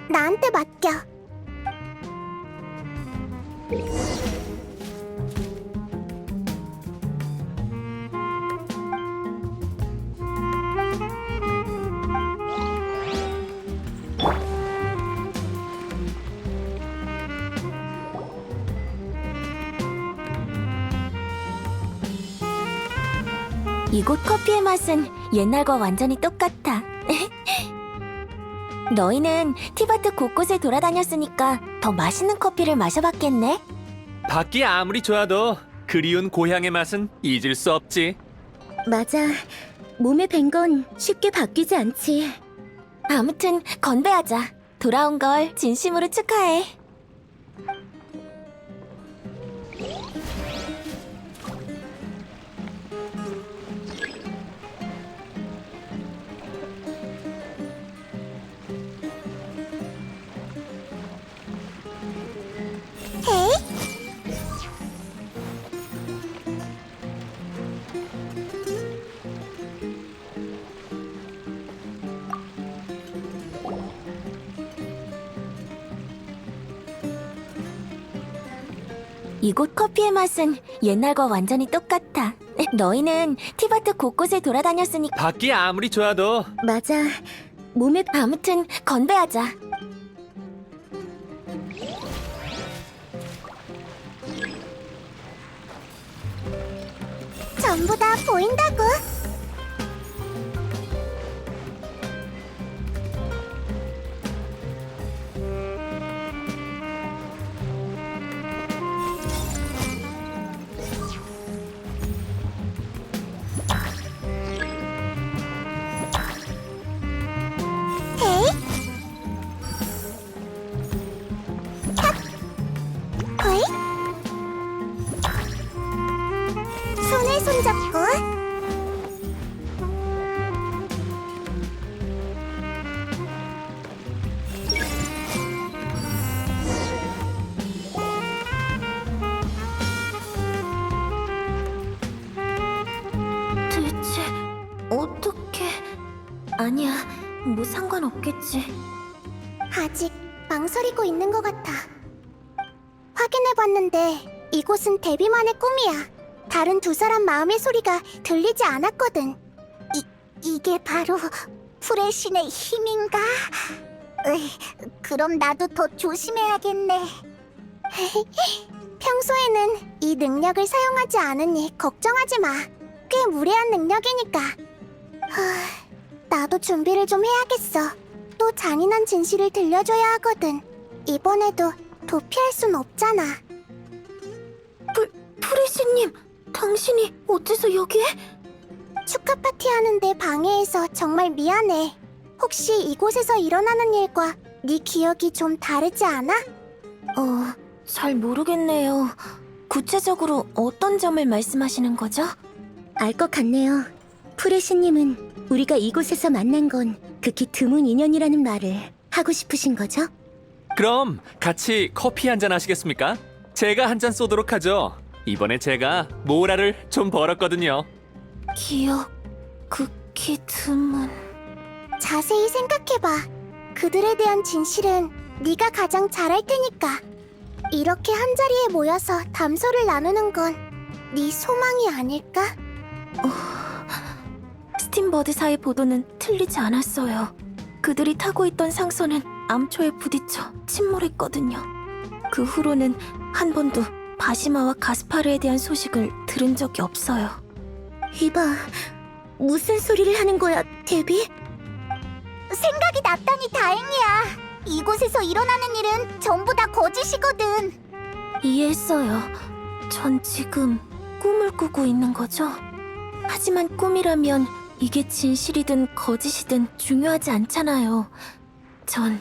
나한테 맡겨. 이곳 커피의 맛은 옛날과 완전히 똑같아. 너희는 티바트 곳곳을 돌아다녔으니까 더 맛있는 커피를 마셔봤겠네? 밖이 아무리 좋아도 그리운 고향의 맛은 잊을 수 없지. 맞아. 몸에 밴 건 쉽게 바뀌지 않지. 아무튼 건배하자. 돌아온 걸 진심으로 축하해. 이곳 커피의 맛은 옛날과 완전히 똑같아. 너희는 티바트 곳곳을 돌아다녔으니까 밖이 아무리 좋아도 맞아. 몸에 아무튼 건배하자. 전부 다 보인다고. 어이? 손에 손잡고. 대체 어떻게... 아니야, 뭐 상관없겠지. 아직 망설이고 있는 것 같아. 확인해봤는데 이곳은 데비만의 꿈이야. 다른 두 사람 마음의 소리가 들리지 않았거든. 이게 바로 풀의 신의 힘인가? 그럼 나도 더 조심해야겠네. 평소에는 이 능력을 사용하지 않으니 걱정하지 마. 꽤 무례한 능력이니까. 나도 준비를 좀 해야겠어. 또 잔인한 진실을 들려줘야 하거든. 이번에도 도피할 순 없잖아. 프레시님, 당신이 어째서 여기에? 축하 파티 하는데 방해해서 정말 미안해. 혹시 이곳에서 일어나는 일과 네 기억이 좀 다르지 않아? 잘 모르겠네요. 구체적으로 어떤 점을 말씀하시는 거죠? 알 것 같네요. 프레시님은 우리가 이곳에서 만난 건 극히 드문 인연이라는 말을 하고 싶으신 거죠? 그럼 같이 커피 한잔 하시겠습니까? 제가 한 잔 쏘도록 하죠. 이번에 제가 모라를 좀 벌었거든요. 기억 극히 드문. 자세히 생각해봐. 그들에 대한 진실은 네가 가장 잘 알 테니까. 이렇게 한자리에 모여서 담소를 나누는 건 네 소망이 아닐까? 스팀버드사의 보도는 틀리지 않았어요. 그들이 타고 있던 상선은 암초에 부딪혀 침몰했거든요. 그 후로는 한 번도 바시마와 가스파르에 대한 소식을 들은 적이 없어요. 이봐, 무슨 소리를 하는 거야, 데비? 생각이 났다니 다행이야. 이곳에서 일어나는 일은 전부 다 거짓이거든. 이해했어요. 전 지금 꿈을 꾸고 있는 거죠? 하지만 꿈이라면 이게 진실이든 거짓이든 중요하지 않잖아요. 전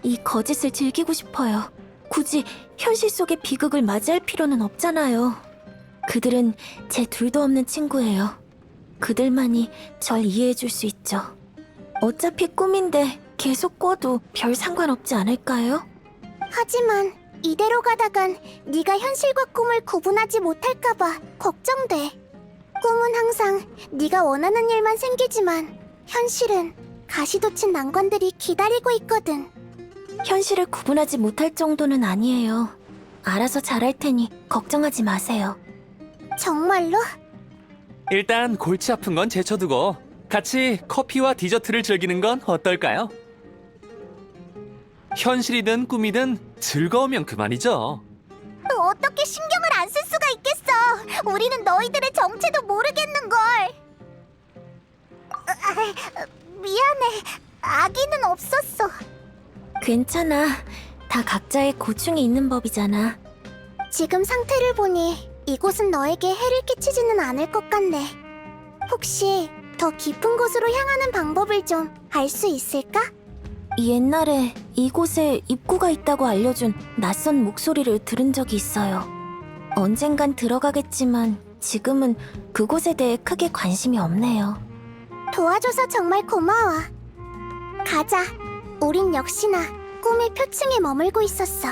이 거짓을 즐기고 싶어요. 굳이 현실 속의 비극을 맞이할 필요는 없잖아요. 그들은 제 둘도 없는 친구예요. 그들만이 절 이해해줄 수 있죠. 어차피 꿈인데 계속 꿔도 별 상관없지 않을까요? 하지만 이대로 가다간 네가 현실과 꿈을 구분하지 못할까봐 걱정돼. 꿈은 항상 네가 원하는 일만 생기지만 현실은 가시돋친 난관들이 기다리고 있거든. 현실을 구분하지 못할 정도는 아니에요. 알아서 잘할 테니 걱정하지 마세요. 정말로? 일단 골치 아픈 건 제쳐두고 같이 커피와 디저트를 즐기는 건 어떨까요? 현실이든 꿈이든 즐거우면 그만이죠. 어떻게 신경을 안 쓸 수가 있겠어? 우리는 너희들의 정체도 모르겠는걸. 미안해. 아기는 없었어. 괜찮아. 다 각자의 고충이 있는 법이잖아. 지금 상태를 보니 이곳은 너에게 해를 끼치지는 않을 것 같네. 혹시 더 깊은 곳으로 향하는 방법을 좀 알 수 있을까? 옛날에 이곳에 입구가 있다고 알려준 낯선 목소리를 들은 적이 있어요. 언젠간 들어가겠지만 지금은 그곳에 대해 크게 관심이 없네요. 도와줘서 정말 고마워. 가자. 우린 역시나 꿈의 표층에 머물고 있었어.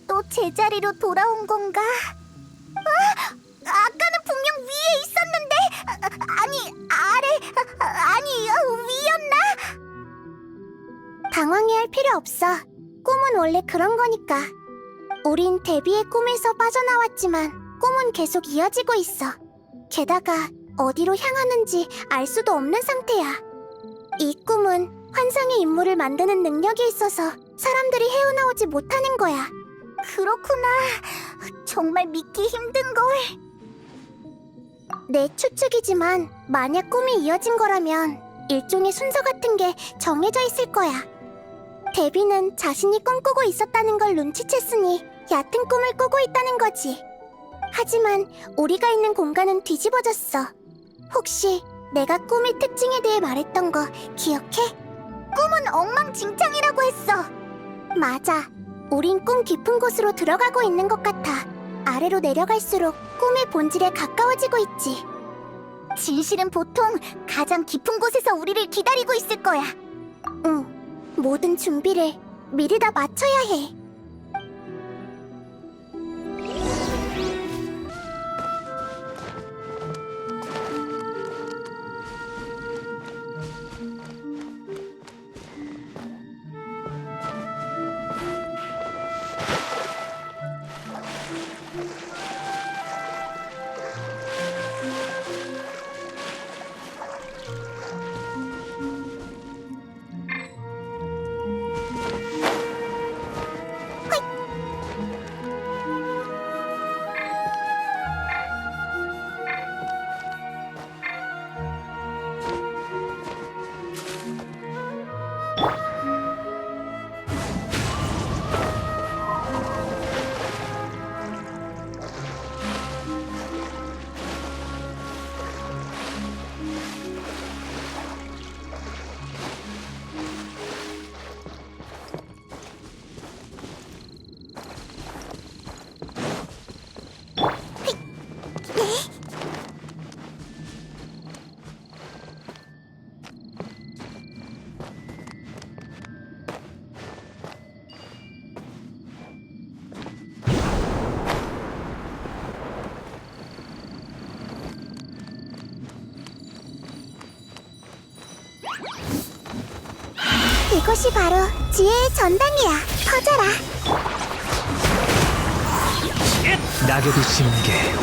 또 제자리로 돌아온 건가? 아까는 분명 위에 있었는데 아니 아래 아니 위였나? 당황해할 필요 없어. 꿈은 원래 그런 거니까. 우린 데뷔의 꿈에서 빠져나왔지만 꿈은 계속 이어지고 있어. 게다가 어디로 향하는지 알 수도 없는 상태야. 이 꿈은 환상의 인물을 만드는 능력이 있어서 사람들이 헤어나오지 못하는 거야. 그렇구나. 정말 믿기 힘든걸. 내 추측이지만 만약 꿈이 이어진 거라면 일종의 순서 같은 게 정해져 있을 거야. 데비는 자신이 꿈꾸고 있었다는 걸 눈치챘으니 얕은 꿈을 꾸고 있다는 거지. 하지만 우리가 있는 공간은 뒤집어졌어. 혹시 내가 꿈의 특징에 대해 말했던 거 기억해? 꿈은 엉망진창이라고 했어. 맞아. 우린 꿈 깊은 곳으로 들어가고 있는 것 같아. 아래로 내려갈수록 꿈의 본질에 가까워지고 있지. 진실은 보통 가장 깊은 곳에서 우리를 기다리고 있을 거야. 응, 모든 준비를 미리 다 마쳐야 해. 이것이 바로 지혜의 전당이야. 퍼져라. 낙엽이 지는 게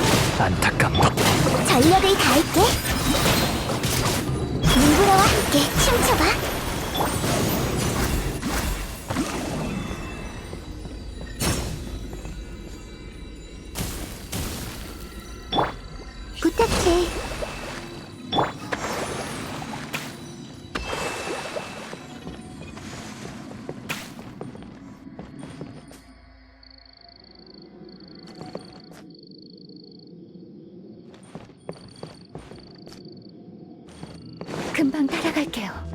안타깝다. 전력을 다할게. 눈보라와 함께 춤춰봐. 부탁해. 금방 따라갈게요.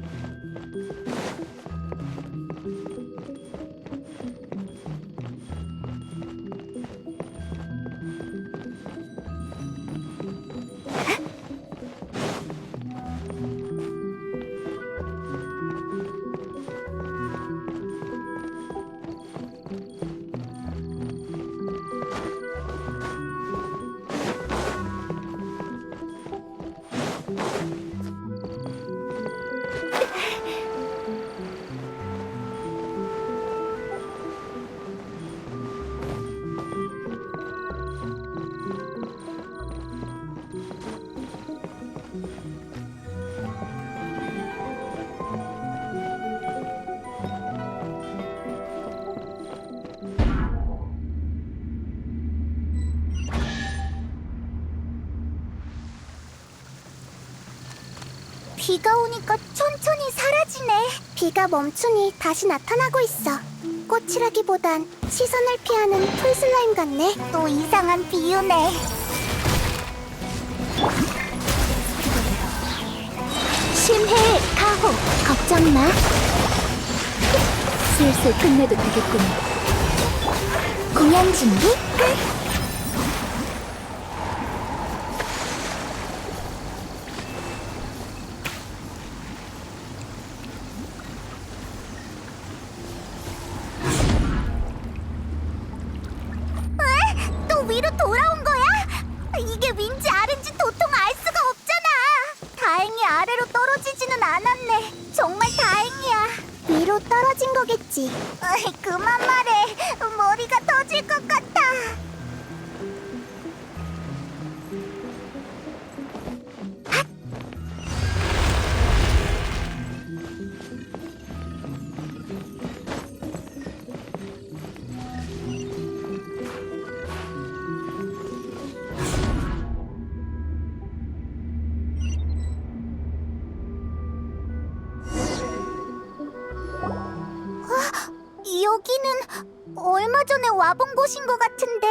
비가 오니까 천천히 사라지네. 비가 멈추니 다시 나타나고 있어. 꽃이라기보단 시선을 피하는 풀슬라임 같네. 또 이상한 비유네. 심해 가호. 걱정 마. 슬슬 끝내도 되겠군. 공연 준비 끝. 또 위로 돌아온 거야? 이게 윈지 아래인지 도통 알 수가 없잖아. 다행히 아래로 떨어지지는 않았네. 정말 다행이야. 위로 떨어진 거겠지. 그만 말해. 머리가 터질 것 같아. 여기는 얼마 전에 와본 곳인 것 같은데.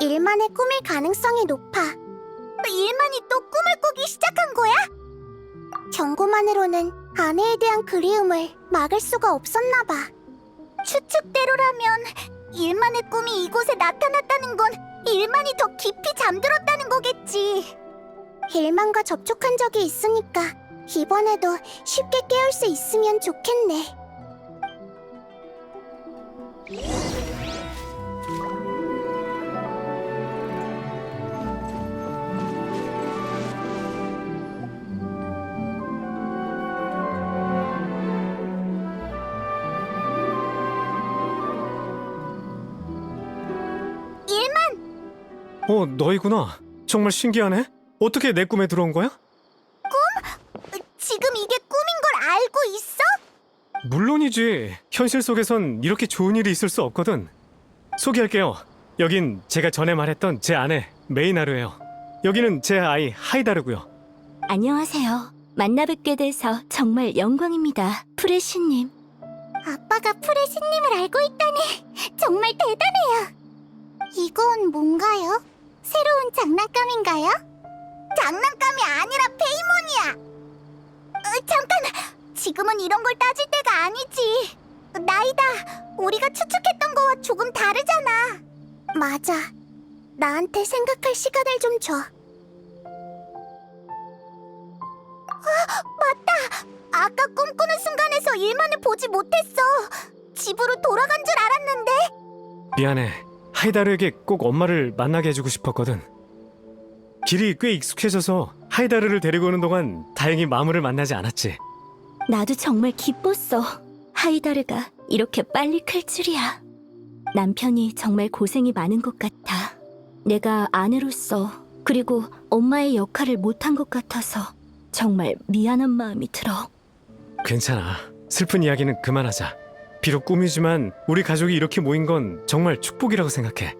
일만의 꿈일 가능성이 높아. 일만이 또 꿈을 꾸기 시작한 거야? 경고만으로는 아내에 대한 그리움을 막을 수가 없었나 봐. 추측대로라면 일만의 꿈이 이곳에 나타났다는 건 일만이 더 깊이 잠들었다는 거겠지. 일만과 접촉한 적이 있으니까 이번에도 쉽게 깨울 수 있으면 좋겠네. 너희구나. 정말 신기하네. 어떻게 내 꿈에 들어온 거야? 지금 이게 꿈인 걸 알고 있어? 물론이지. 현실 속에선 이렇게 좋은 일이 있을 수 없거든. 소개할게요. 여긴 제가 전에 말했던 제 아내 메이나루예요. 여기는 제 아이 하이다르고요. 안녕하세요. 만나뵙게 돼서 정말 영광입니다. 프레시님. 아빠가 프레시님을 알고 있다니 정말 대단해요. 이건 뭔가요? 새로운 장난감인가요? 장난감이 아니라 페이몬이야. 잠깐! 지금은 이런 걸 따질 때가 아니지. 나이다, 우리가 추측했던 거와 조금 다르잖아. 맞아. 나한테 생각할 시간을 좀 줘. 맞다! 아까 꿈꾸는 순간에서 일만을 보지 못했어. 집으로 돌아간 줄 알았는데. 미안해. 하이다르에게 꼭 엄마를 만나게 해주고 싶었거든. 길이 꽤 익숙해져서 하이다르를 데리고 오는 동안 다행히 마무를 만나지 않았지. 나도 정말 기뻤어. 하이다르가 이렇게 빨리 클 줄이야. 남편이 정말 고생이 많은 것 같아. 내가 아내로서 그리고 엄마의 역할을 못한 것 같아서 정말 미안한 마음이 들어. 괜찮아. 슬픈 이야기는 그만하자. 비록 꿈이지만 우리 가족이 이렇게 모인 건 정말 축복이라고 생각해.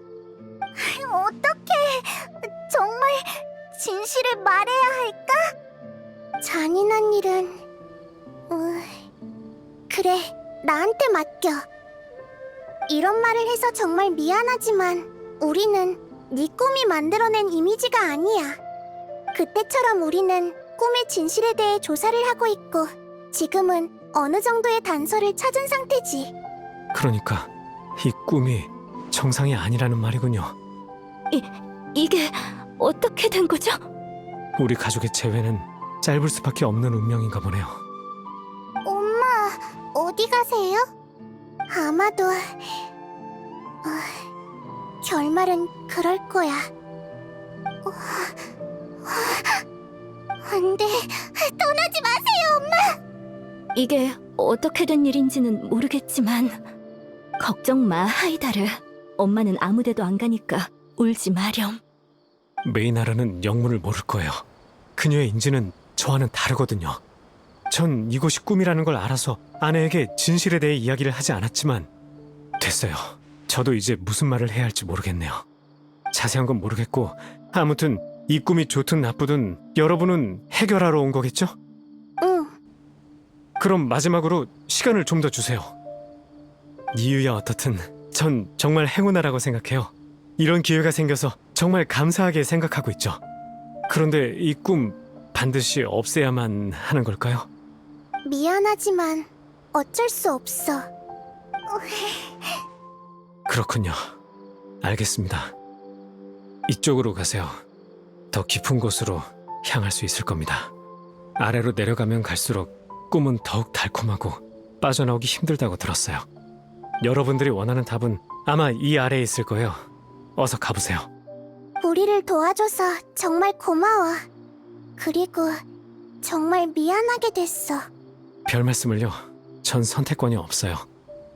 어떡해. 정말 진실을 말해야 할까? 잔인한 일은... 그래, 나한테 맡겨. 이런 말을 해서 정말 미안하지만 우리는 네 꿈이 만들어낸 이미지가 아니야. 그때처럼 우리는 꿈의 진실에 대해 조사를 하고 있고 지금은 어느 정도의 단서를 찾은 상태지. 그러니까 이 꿈이 정상이 아니라는 말이군요. 이게 어떻게 된 거죠? 우리 가족의 재회는 짧을 수밖에 없는 운명인가 보네요. 엄마, 어디 가세요? 아마도... 결말은 그럴 거야. 안 돼, 떠나지 마세요, 엄마! 이게 어떻게 된 일인지는 모르겠지만 걱정 마, 하이다르. 엄마는 아무데도 안 가니까 울지 마렴. 메이나르는 영문을 모를 거예요. 그녀의 인지는 저와는 다르거든요. 전 이곳이 꿈이라는 걸 알아서 아내에게 진실에 대해 이야기를 하지 않았지만 됐어요. 저도 이제 무슨 말을 해야 할지 모르겠네요. 자세한 건 모르겠고 아무튼 이 꿈이 좋든 나쁘든 여러분은 해결하러 온 거겠죠? 응. 그럼 마지막으로 시간을 좀 더 주세요. 이유야 어떻든 전 정말 행운아라고 생각해요. 이런 기회가 생겨서 정말 감사하게 생각하고 있죠. 그런데 이 꿈 반드시 없애야만 하는 걸까요? 미안하지만 어쩔 수 없어. 그렇군요. 알겠습니다. 이쪽으로 가세요. 더 깊은 곳으로 향할 수 있을 겁니다. 아래로 내려가면 갈수록 꿈은 더욱 달콤하고 빠져나오기 힘들다고 들었어요. 여러분들이 원하는 답은 아마 이 아래에 있을 거예요. 어서 가보세요. 우리를 도와줘서 정말 고마워. 그리고 정말 미안하게 됐어. 별 말씀을요. 전 선택권이 없어요.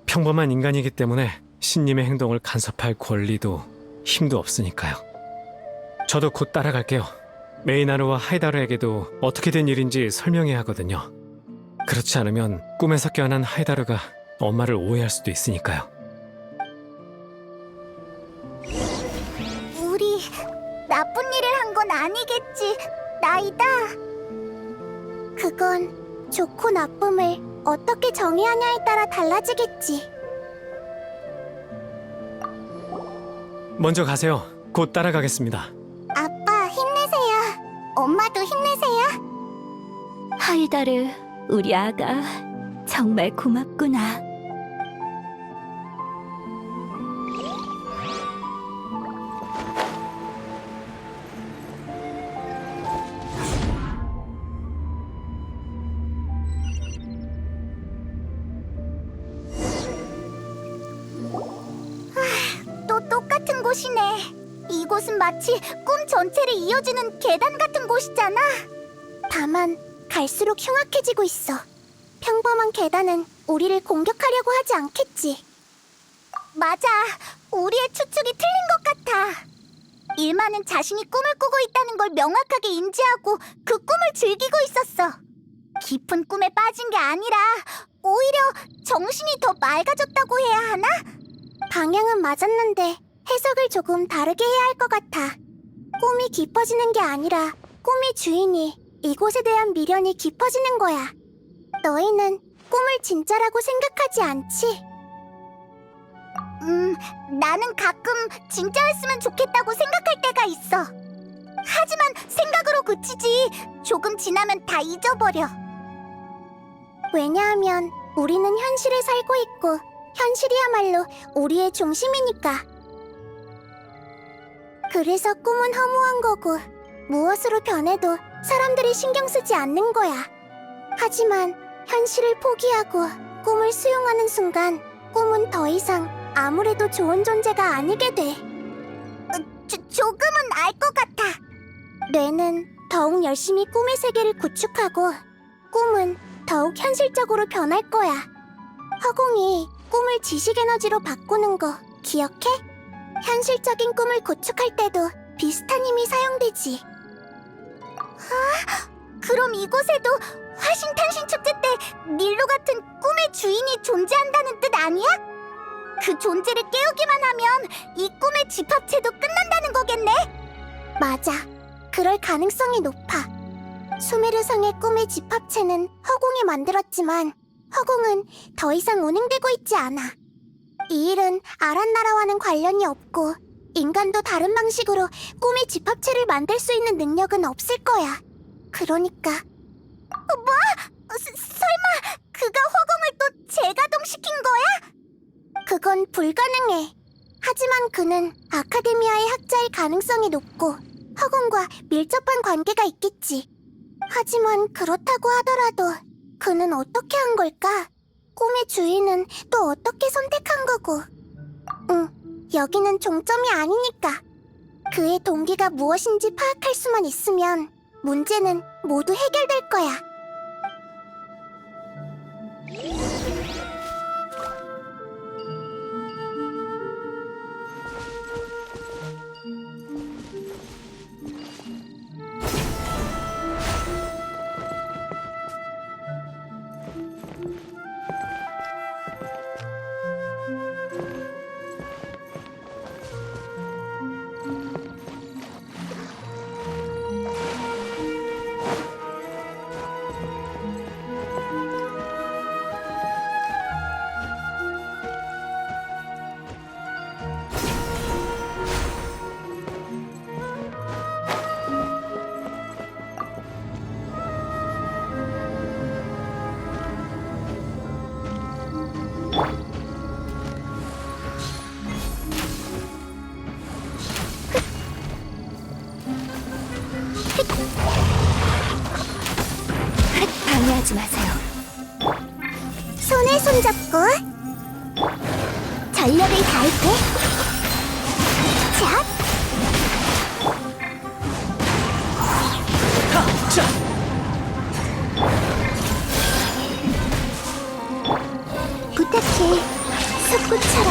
평범한 인간이기 때문에 신님의 행동을 간섭할 권리도 힘도 없으니까요. 저도 곧 따라갈게요. 메이나르와 하이다르에게도 어떻게 된 일인지 설명해야 하거든요. 그렇지 않으면 꿈에서 깨어난 하이다르가 엄마를 오해할 수도 있으니까요. 우리 나쁜 일을 한 건 아니겠지, 나이다. 그건 좋고 나쁨을 어떻게 정의하냐에 따라 달라지겠지. 먼저 가세요. 곧 따라가겠습니다. 아빠 힘내세요. 엄마도 힘내세요. 하이다르, 우리 아가 정말 고맙구나. 또 똑같은 곳이네. 이곳은 마치 꿈 전체를 이어주는 계단 같은 곳이잖아. 다만 갈수록 흉악해지고 있어. 평범한 계단은 우리를 공격하려고 하지 않겠지. 맞아. 우리의 추측이 틀린 것 같아. 일마는 자신이 꿈을 꾸고 있다는 걸 명확하게 인지하고 그 꿈을 즐기고 있었어. 깊은 꿈에 빠진 게 아니라 오히려 정신이 더 맑아졌다고 해야 하나? 방향은 맞았는데 해석을 조금 다르게 해야 할 것 같아. 꿈이 깊어지는 게 아니라 꿈의 주인이 이곳에 대한 미련이 깊어지는 거야. 너희는 꿈을 진짜라고 생각하지 않지? 나는 가끔 진짜였으면 좋겠다고 생각할 때가 있어. 하지만 생각으로 그치지. 조금 지나면 다 잊어버려. 왜냐하면 우리는 현실에 살고 있고 현실이야말로 우리의 중심이니까. 그래서 꿈은 허무한 거고 무엇으로 변해도 사람들이 신경 쓰지 않는 거야. 하지만 현실을 포기하고 꿈을 수용하는 순간 꿈은 더 이상 아무래도 좋은 존재가 아니게 돼. 조금은 알 것 같아. 뇌는 더욱 열심히 꿈의 세계를 구축하고 꿈은 더 더욱 현실적으로 변할 거야. 허공이 꿈을 지식 에너지로 바꾸는 거 기억해? 현실적인 꿈을 구축할 때도 비슷한 힘이 사용되지. 아, 그럼 이곳에도 화신탄신 축제 때 닐로 같은 꿈의 주인이 존재한다는 뜻 아니야? 그 존재를 깨우기만 하면 이 꿈의 집합체도 끝난다는 거겠네? 맞아. 그럴 가능성이 높아. 수메르성의 꿈의 집합체는 허공이 만들었지만 허공은 더 이상 운행되고 있지 않아. 이 일은 아란나라와는 관련이 없고 인간도 다른 방식으로 꿈의 집합체를 만들 수 있는 능력은 없을 거야. 그러니까 뭐? 설마 그가 허공을 또 재가동시킨 거야? 그건 불가능해. 하지만 그는 아카데미아의 학자일 가능성이 높고 허공과 밀접한 관계가 있겠지. 하지만 그렇다고 하더라도 그는 어떻게 한 걸까? 꿈의 주인은 또 어떻게 선택한 거고. 여기는 종점이 아니니까. 그의 동기가 무엇인지 파악할 수만 있으면 문제는 모두 해결될 거야. 방해하지 마세요. 손에 손잡고 전력을 다할게. 자, 부탁해, 솟구쳐라.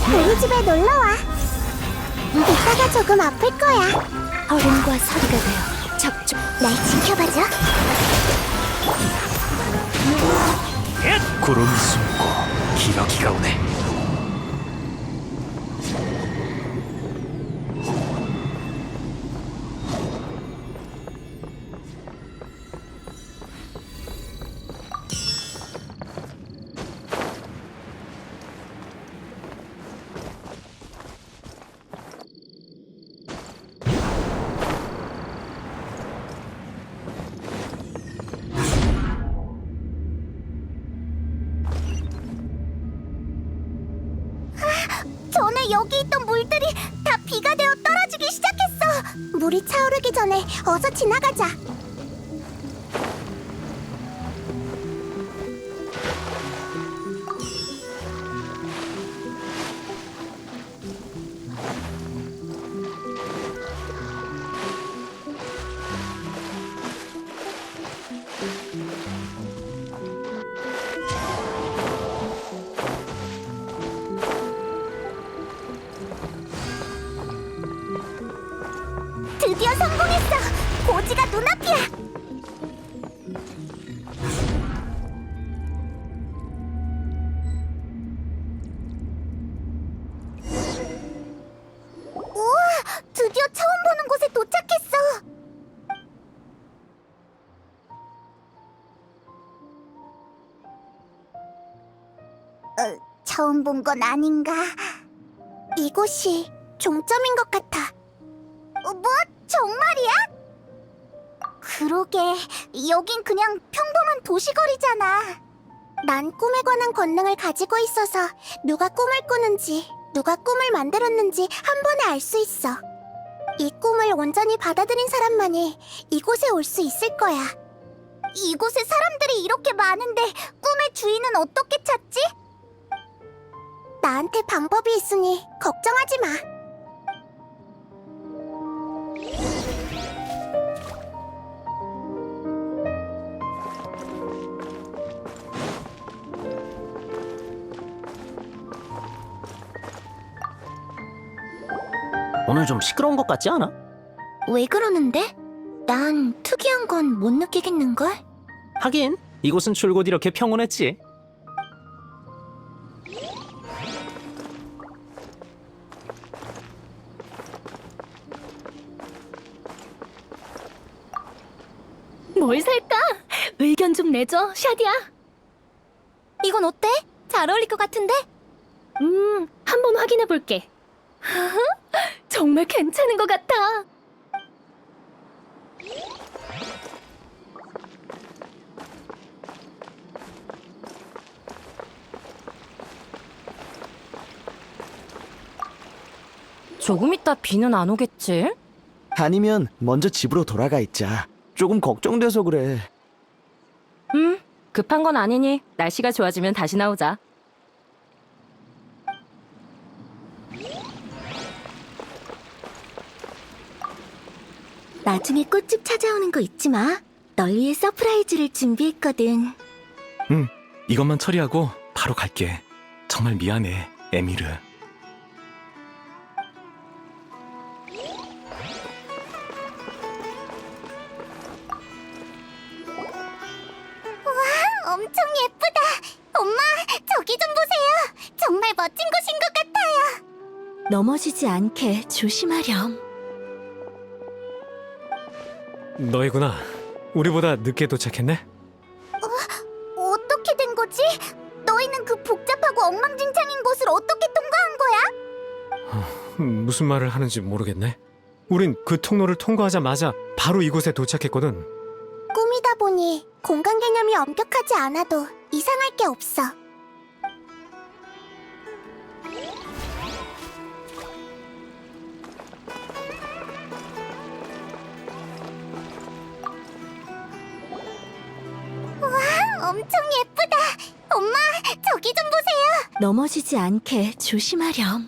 우리 집에 놀러와. 이따가 조금 아플 거야. 얼음과 서리가 되어 접촉. 날 지켜봐줘. 구름이 숨고 기러기가 오네. 전에 여기 있던 물들이 다 비가 되어 떨어지기 시작했어. 물이 차오르기 전에 어서 지나가자. 드디어 성공했어! 고지가 눈앞이야! 우와! 드디어 처음 보는 곳에 도착했어! 처음 본 건 아닌가? 이곳이 종점인 것 같아. 뭐? 정말이야? 그러게, 여긴 그냥 평범한 도시거리잖아. 난 꿈에 관한 권능을 가지고 있어서 누가 꿈을 꾸는지 누가 꿈을 만들었는지 한 번에 알 수 있어. 이 꿈을 온전히 받아들인 사람만이 이곳에 올 수 있을 거야. 이곳에 사람들이 이렇게 많은데 꿈의 주인은 어떻게 찾지? 나한테 방법이 있으니 걱정하지 마. 오늘 좀 시끄러운 것 같지 않아? 왜 그러는데? 난 특이한 건 못 느끼겠는걸? 하긴 이곳은 줄곧 이렇게 평온했지. 뭘 살까? 의견 좀 내줘, 샤디야. 이건 어때? 잘 어울릴 것 같은데? 한번 확인해 볼게. 정말 괜찮은 것 같아. 조금 있다 비는 안 오겠지? 아니면 먼저 집으로 돌아가 있자. 조금 걱정돼서 그래. 급한 건 아니니 날씨가 좋아지면 다시 나오자. 나중에 꽃집 찾아오는 거 잊지 마. 널 위해 서프라이즈를 준비했거든. 이것만 처리하고 바로 갈게. 정말 미안해, 에미르. 엄청 예쁘다. 엄마, 저기 좀 보세요. 정말 멋진 곳인 것 같아요. 넘어지지 않게 조심하렴. 너희구나. 우리보다 늦게 도착했네? 어떻게 된 거지? 너희는 그 복잡하고 엉망진창인 곳을 어떻게 통과한 거야? 무슨 말을 하는지 모르겠네. 우린 그 통로를 통과하자마자 바로 이곳에 도착했거든. 꿈이다 보니 공간 개념이 엄격하지 않아도 이상할 게 없어. 와, 엄청 예쁘다. 엄마, 저기 좀 보세요. 넘어지지 않게 조심하렴.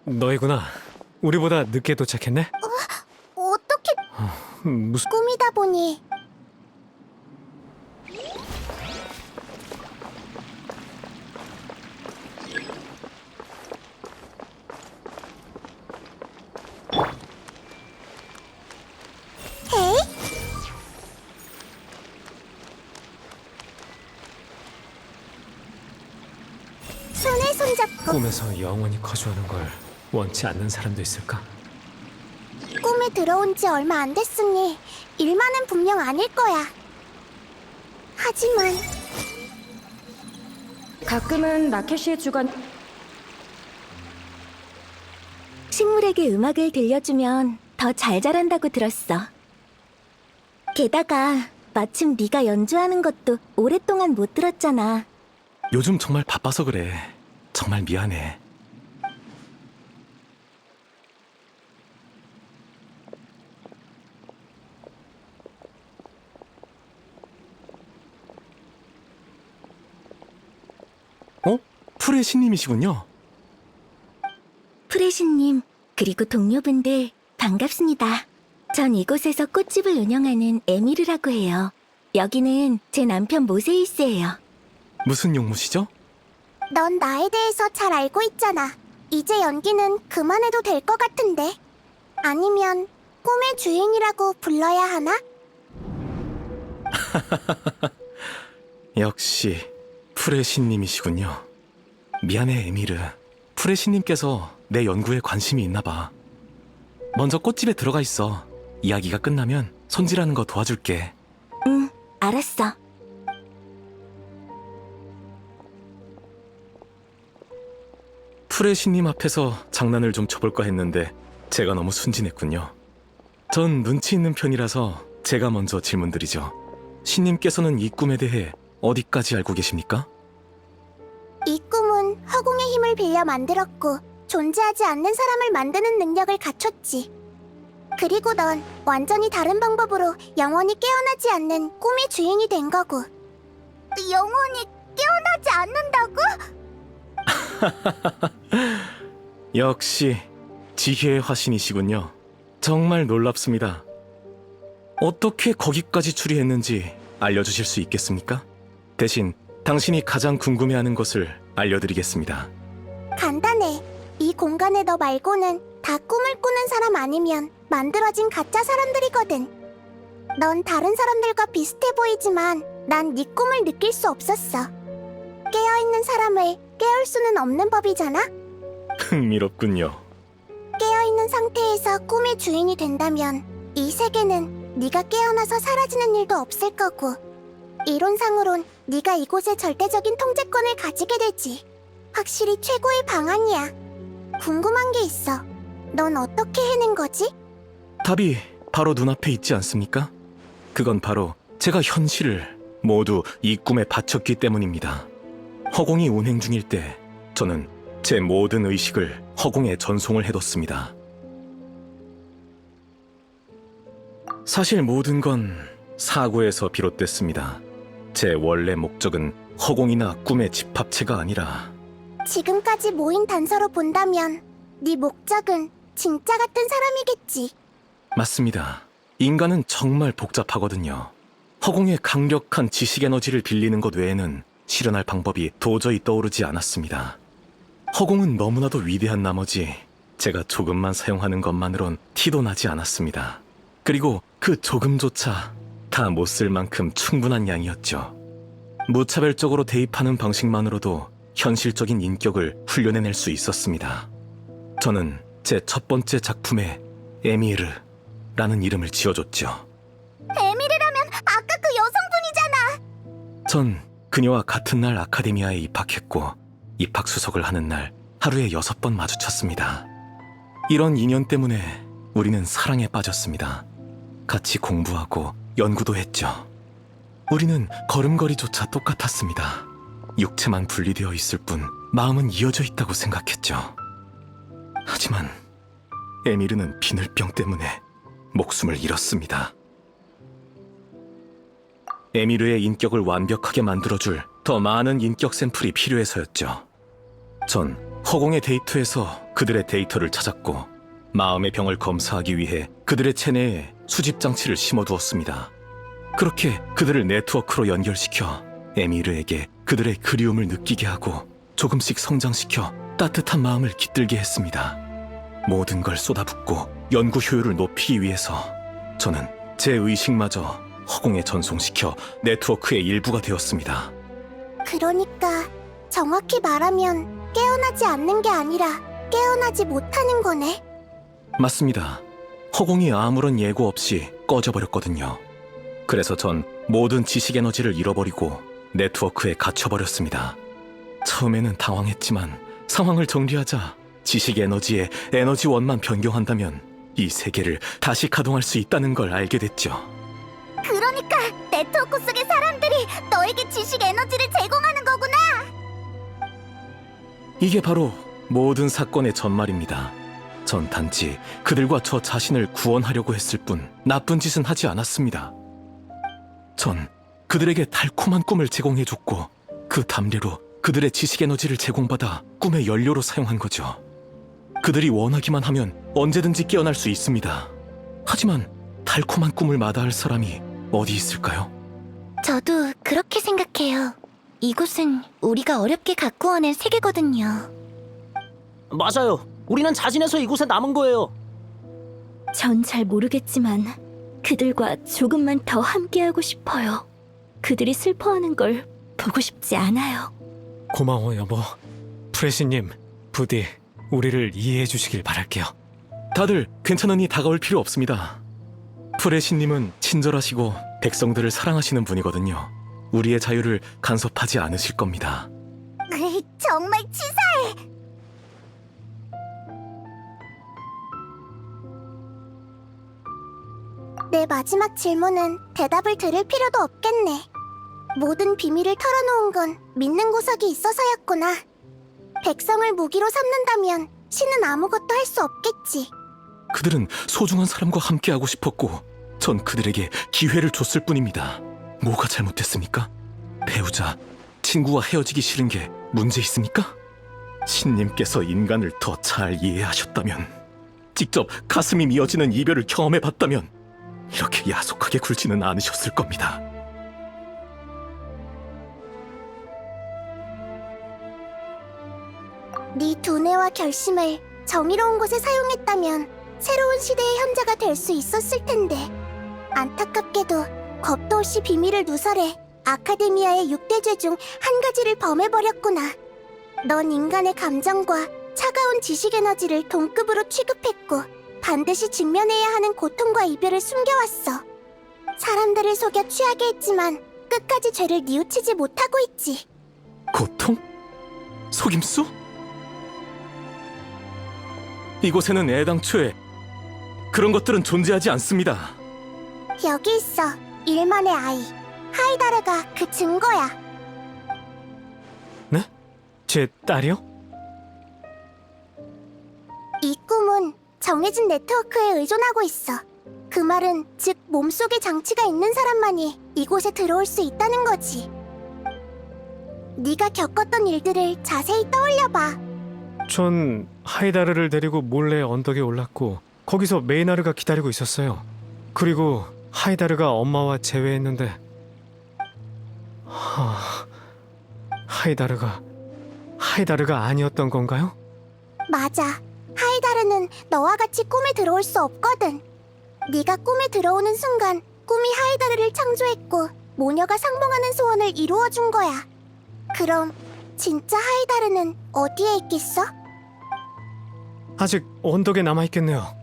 너희구나. 우리보다 늦게 도착했네? 어떻게 무슨... 꿈이다 보니 헤이? 손에 손잡고 꿈에서 영원히 거주하는 걸 원치 않는 사람도 있을까? 꿈에 들어온 지 얼마 안 됐으니 일만은 분명 아닐 거야. 하지만 가끔은 라케시의 주관 식물에게 음악을 들려주면 더 잘 자란다고 들었어. 게다가 마침 네가 연주하는 것도 오랫동안 못 들었잖아. 요즘 정말 바빠서 그래. 정말 미안해. 풀의 신님이시군요. 프레시님, 그리고 동료분들 반갑습니다. 전 이곳에서 꽃집을 운영하는 에미르라고 해요. 여기는 제 남편 모세이스예요. 무슨 용무시죠? 넌 나에 대해서 잘 알고 있잖아. 이제 연기는 그만해도 될 것 같은데. 아니면 꿈의 주인이라고 불러야 하나? 역시 풀의 신님이시군요. 미안해, 에미르. 풀의 신님께서 내 연구에 관심이 있나 봐. 먼저 꽃집에 들어가 있어. 이야기가 끝나면 손질하는 거 도와줄게. 알았어. 풀의 신님 앞에서 장난을 좀 쳐볼까 했는데 제가 너무 순진했군요. 전 눈치 있는 편이라서 제가 먼저 질문드리죠. 신님께서는 이 꿈에 대해 어디까지 알고 계십니까? 이 꿈은 나는 허공의 힘을 빌려 만들었고 존재하지 않는 사람을 만드는 능력을 갖췄지. 그리고 넌 완전히 다른 방법으로 영원히 깨어나지 않는 꿈의 주인이 된 거고. 영원히 깨어나지 않는다고? 역시 지혜의 화신이시군요. 정말 놀랍습니다. 어떻게 거기까지 추리했는지 알려주실 수 있겠습니까? 대신 당신이 가장 궁금해하는 것을 알려드리겠습니다. 간단해. 이 공간에 너 말고는 다 꿈을 꾸는 사람 아니면 만들어진 가짜 사람들이거든. 넌 다른 사람들과 비슷해 보이지만 난 네 꿈을 느낄 수 없었어. 깨어있는 사람을 깨울 수는 없는 법이잖아? 흥미롭군요. 깨어있는 상태에서 꿈의 주인이 된다면 이 세계는 네가 깨어나서 사라지는 일도 없을 거고, 이론상으론 네가 이곳의 절대적인 통제권을 가지게 되지. 확실히 최고의 방안이야. 궁금한 게 있어. 넌 어떻게 해낸 거지? 답이 바로 눈앞에 있지 않습니까? 그건 바로 제가 현실을 모두 이 꿈에 바쳤기 때문입니다. 허공이 운행 중일 때 저는 제 모든 의식을 허공에 전송을 해뒀습니다. 사실 모든 건 사고에서 비롯됐습니다. 제 원래 목적은 허공이나 꿈의 집합체가 아니라 지금까지 모인 단서로 본다면 네 목적은 진짜 같은 사람이겠지. 맞습니다. 인간은 정말 복잡하거든요. 허공의 강력한 지식 에너지를 빌리는 것 외에는 실현할 방법이 도저히 떠오르지 않았습니다. 허공은 너무나도 위대한 나머지 제가 조금만 사용하는 것만으론 티도 나지 않았습니다. 그리고 그 조금조차 다 못 쓸 만큼 충분한 양이었죠. 무차별적으로 대입하는 방식만으로도 현실적인 인격을 훈련해낼 수 있었습니다. 저는 제 첫 번째 작품에 에미르라는 이름을 지어줬죠. 에미르라면 아까 그 여성분이잖아. 전 그녀와 같은 날 아카데미아에 입학했고 입학 수속을 하는 날 하루에 6번 마주쳤습니다. 이런 인연 때문에 우리는 사랑에 빠졌습니다. 같이 공부하고 연구도 했죠. 우리는 걸음걸이조차 똑같았습니다. 육체만 분리되어 있을 뿐 마음은 이어져 있다고 생각했죠. 하지만 에미르는 비늘병 때문에 목숨을 잃었습니다. 에미르의 인격을 완벽하게 만들어줄 더 많은 인격 샘플이 필요해서였죠. 전 허공의 데이터에서 그들의 데이터를 찾았고 마음의 병을 검사하기 위해 그들의 체내에 수집 장치를 심어두었습니다. 그렇게 그들을 네트워크로 연결시켜 에미르에게 그들의 그리움을 느끼게 하고 조금씩 성장시켜 따뜻한 마음을 깃들게 했습니다. 모든 걸 쏟아붓고 연구 효율을 높이기 위해서 저는 제 의식마저 허공에 전송시켜 네트워크의 일부가 되었습니다. 그러니까 정확히 말하면 깨어나지 않는 게 아니라 깨어나지 못하는 거네. 맞습니다. 허공이 아무런 예고 없이 꺼져버렸거든요. 그래서 전 모든 지식 에너지를 잃어버리고 네트워크에 갇혀버렸습니다. 처음에는 당황했지만 상황을 정리하자 지식 에너지의 에너지원만 변경한다면 이 세계를 다시 가동할 수 있다는 걸 알게 됐죠. 그러니까 네트워크 속의 사람들이 너에게 지식 에너지를 제공하는 거구나. 이게 바로 모든 사건의 전말입니다. 전 단지 그들과 저 자신을 구원하려고 했을 뿐 나쁜 짓은 하지 않았습니다. 전 그들에게 달콤한 꿈을 제공해줬고 그 담례로 그들의 지식 에너지를 제공받아 꿈의 연료로 사용한 거죠. 그들이 원하기만 하면 언제든지 깨어날 수 있습니다. 하지만 달콤한 꿈을 마다할 사람이 어디 있을까요? 저도 그렇게 생각해요. 이곳은 우리가 어렵게 가꾸어낸 세계거든요. 맞아요. 우리는 자진해서 이곳에 남은 거예요. 전 잘 모르겠지만 그들과 조금만 더 함께하고 싶어요. 그들이 슬퍼하는 걸 보고 싶지 않아요. 고마워 여보. 프레시님, 부디 우리를 이해해 주시길 바랄게요. 다들 괜찮으니 다가올 필요 없습니다. 프레시님은 친절하시고 백성들을 사랑하시는 분이거든요. 우리의 자유를 간섭하지 않으실 겁니다. 정말 치사해. 내 마지막 질문은 대답을 들을 필요도 없겠네. 모든 비밀을 털어놓은 건 믿는 구석이 있어서였구나. 백성을 무기로 삼는다면 신은 아무것도 할 수 없겠지. 그들은 소중한 사람과 함께하고 싶었고 전 그들에게 기회를 줬을 뿐입니다. 뭐가 잘못됐습니까? 배우자, 친구와 헤어지기 싫은 게 문제 있습니까? 신님께서 인간을 더 잘 이해하셨다면, 직접 가슴이 미어지는 이별을 경험해봤다면 이렇게 야속하게 굴지는 않으셨을 겁니다. 네 두뇌와 결심을 정의로운 곳에 사용했다면 새로운 시대의 현자가 될 수 있었을 텐데, 안타깝게도 겁도 없이 비밀을 누설해 아카데미아의 6대죄 중 한 가지를 범해버렸구나. 넌 인간의 감정과 차가운 지식 에너지를 동급으로 취급했고 반드시 직면해야 하는 고통과 이별을 숨겨왔어. 사람들을 속여 취하게 했지만 끝까지 죄를 뉘우치지 못하고 있지. 고통? 속임수? 이곳에는 애당초에 그런 것들은 존재하지 않습니다. 여기 있어, 일만의 아이. 하이다르가 그 증거야. 네? 제 딸이요? 이 꿈은 정해진 네트워크에 의존하고 있어. 그 말은 즉 몸속에 장치가 있는 사람만이 이곳에 들어올 수 있다는 거지. 네가 겪었던 일들을 자세히 떠올려봐. 전 하이다르를 데리고 몰래 언덕에 올랐고 거기서 메이나르가 기다리고 있었어요. 그리고 하이다르가 엄마와 재회했는데 하이다르가 아니었던 건가요? 맞아. 하이다르는 너와 같이 꿈에 들어올 수 없거든. 네가 꿈에 들어오는 순간 꿈이 하이다르를 창조했고 모녀가 상봉하는 소원을 이루어준 거야. 그럼 진짜 하이다르는 어디에 있겠어? 아직 언덕에 남아있겠네요.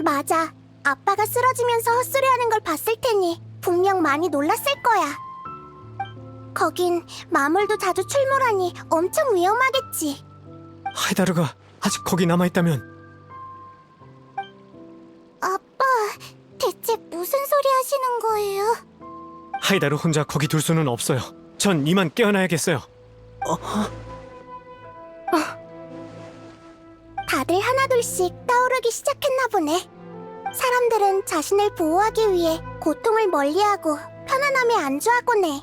맞아. 아빠가 쓰러지면서 헛소리하는 걸 봤을 테니 분명 많이 놀랐을 거야. 거긴 마물도 자주 출몰하니 엄청 위험하겠지. 하이다르가 아직 거기 남아있다면 아빠, 대체 무슨 소리 하시는 거예요? 하이다르 혼자 거기 둘 수는 없어요. 전 이만 깨어나야겠어요. 다들 하나둘씩 떠오르기 시작했나 보네. 사람들은 자신을 보호하기 위해 고통을 멀리하고 편안함에 안주하곤 해.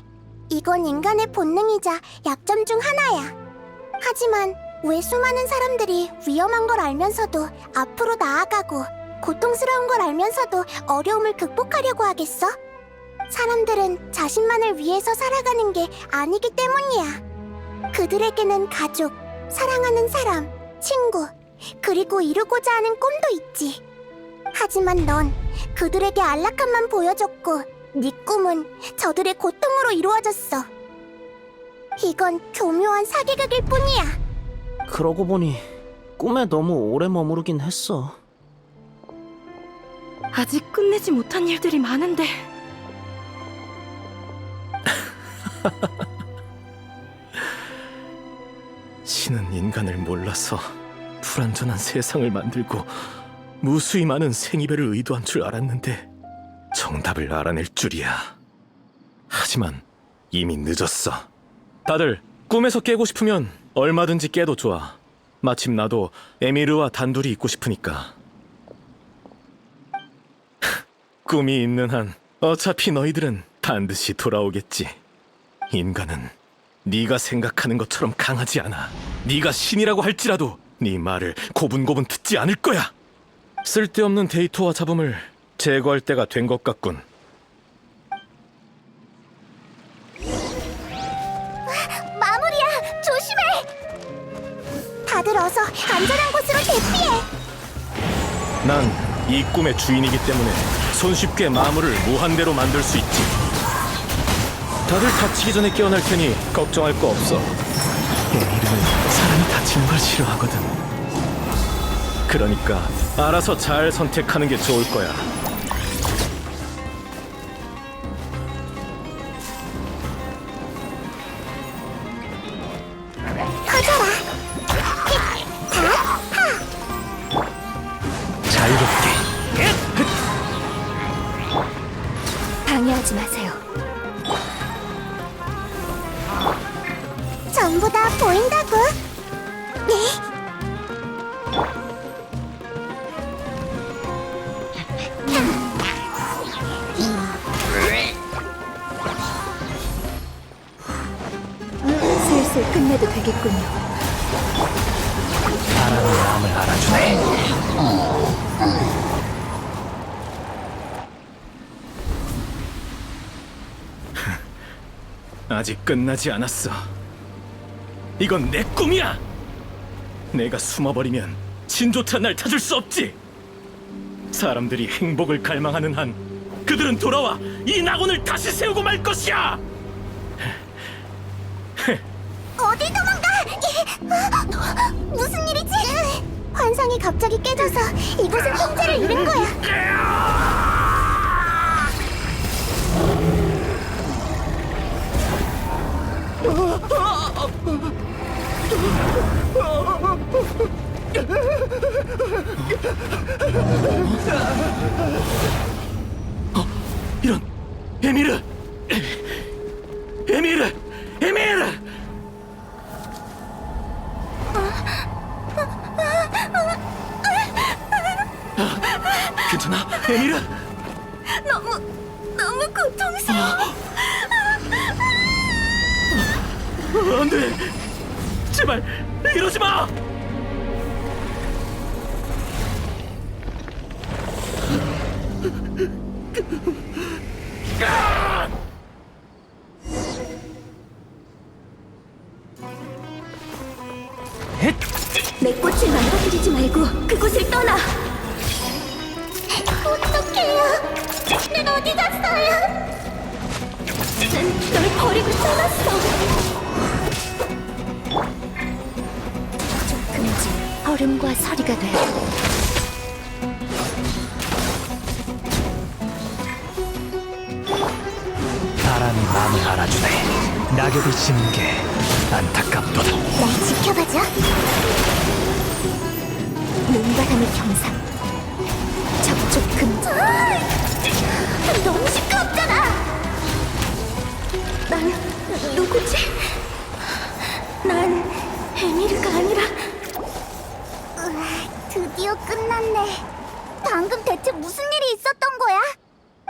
이건 인간의 본능이자 약점 중 하나야. 하지만 왜 수많은 사람들이 위험한 걸 알면서도 앞으로 나아가고 고통스러운 걸 알면서도 어려움을 극복하려고 하겠어? 사람들은 자신만을 위해서 살아가는 게 아니기 때문이야. 그들에게는 가족, 사랑하는 사람, 친구, 그리고 이루고자 하는 꿈도 있지. 하지만 넌 그들에게 안락함만 보여줬고 네 꿈은 저들의 고통으로 이루어졌어. 이건 교묘한 사기극일 뿐이야. 그러고 보니 꿈에 너무 오래 머무르긴 했어. 아직 끝내지 못한 일들이 많은데. 신은 인간을 몰라서 불완전한 세상을 만들고 무수히 많은 생이별을 의도한 줄 알았는데 정답을 알아낼 줄이야. 하지만 이미 늦었어. 다들 꿈에서 깨고 싶으면 얼마든지 깨도 좋아. 마침 나도 에미르와 단둘이 있고 싶으니까. 꿈이 있는 한 어차피 너희들은 반드시 돌아오겠지. 인간은 네가 생각하는 것처럼 강하지 않아. 네가 신이라고 할지라도 네 말을 고분고분 듣지 않을 거야. 쓸데없는 데이터와 잡음을 제거할 때가 된 것 같군. 마무리야, 조심해. 다들 어서 안전한 곳으로 대피해. 난 이 꿈의 주인이기 때문에 손쉽게 마물을 무한대로 만들 수 있지. 다들 다치기 전에 깨어날 테니 걱정할 거 없어. 에미르는 사람이 다치는 걸 싫어하거든. 그러니까 알아서 잘 선택하는 게 좋을 거야. 커져라. 자유롭게. 방해하지 마세요. 전부 다 보인다고. 슬슬 끝내도 되겠군요. 바람이 마음을 알아주네. 아직 끝나지 않았어. 이건 내 꿈이야. 내가 숨어버리면 진조차 날 찾을 수 없지. 사람들이 행복을 갈망하는 한 그들은 돌아와 이 낙원을 다시 세우고 말 것이야. 어디 도망가? 무슨 일이지? 환상이 갑자기 깨져서 이곳은 통제를 잃은 거야. 이런 에미르, 에미르, 에미르. 괜찮아, 에미르? 너무 고통스러워. 안 돼! 제발 이러지 마! 내 꽃을 망가뜨리지 말고 그곳을 떠나. 어떡해요? 난 어디 갔어요? 난 널 버리고 떠났어. 금지 얼음과 서리가 돼. 바람이 마음을 알아주네. 낙엽이 지는 게 안타깝도다. 날 지켜봐줘. 눈바람의 경상. 접촉 금지. 너무 시끄럽잖아. 난 누구지? 난 에미르가 아니라 드디어 끝났네. 방금 대체 무슨 일이 있었던 거야?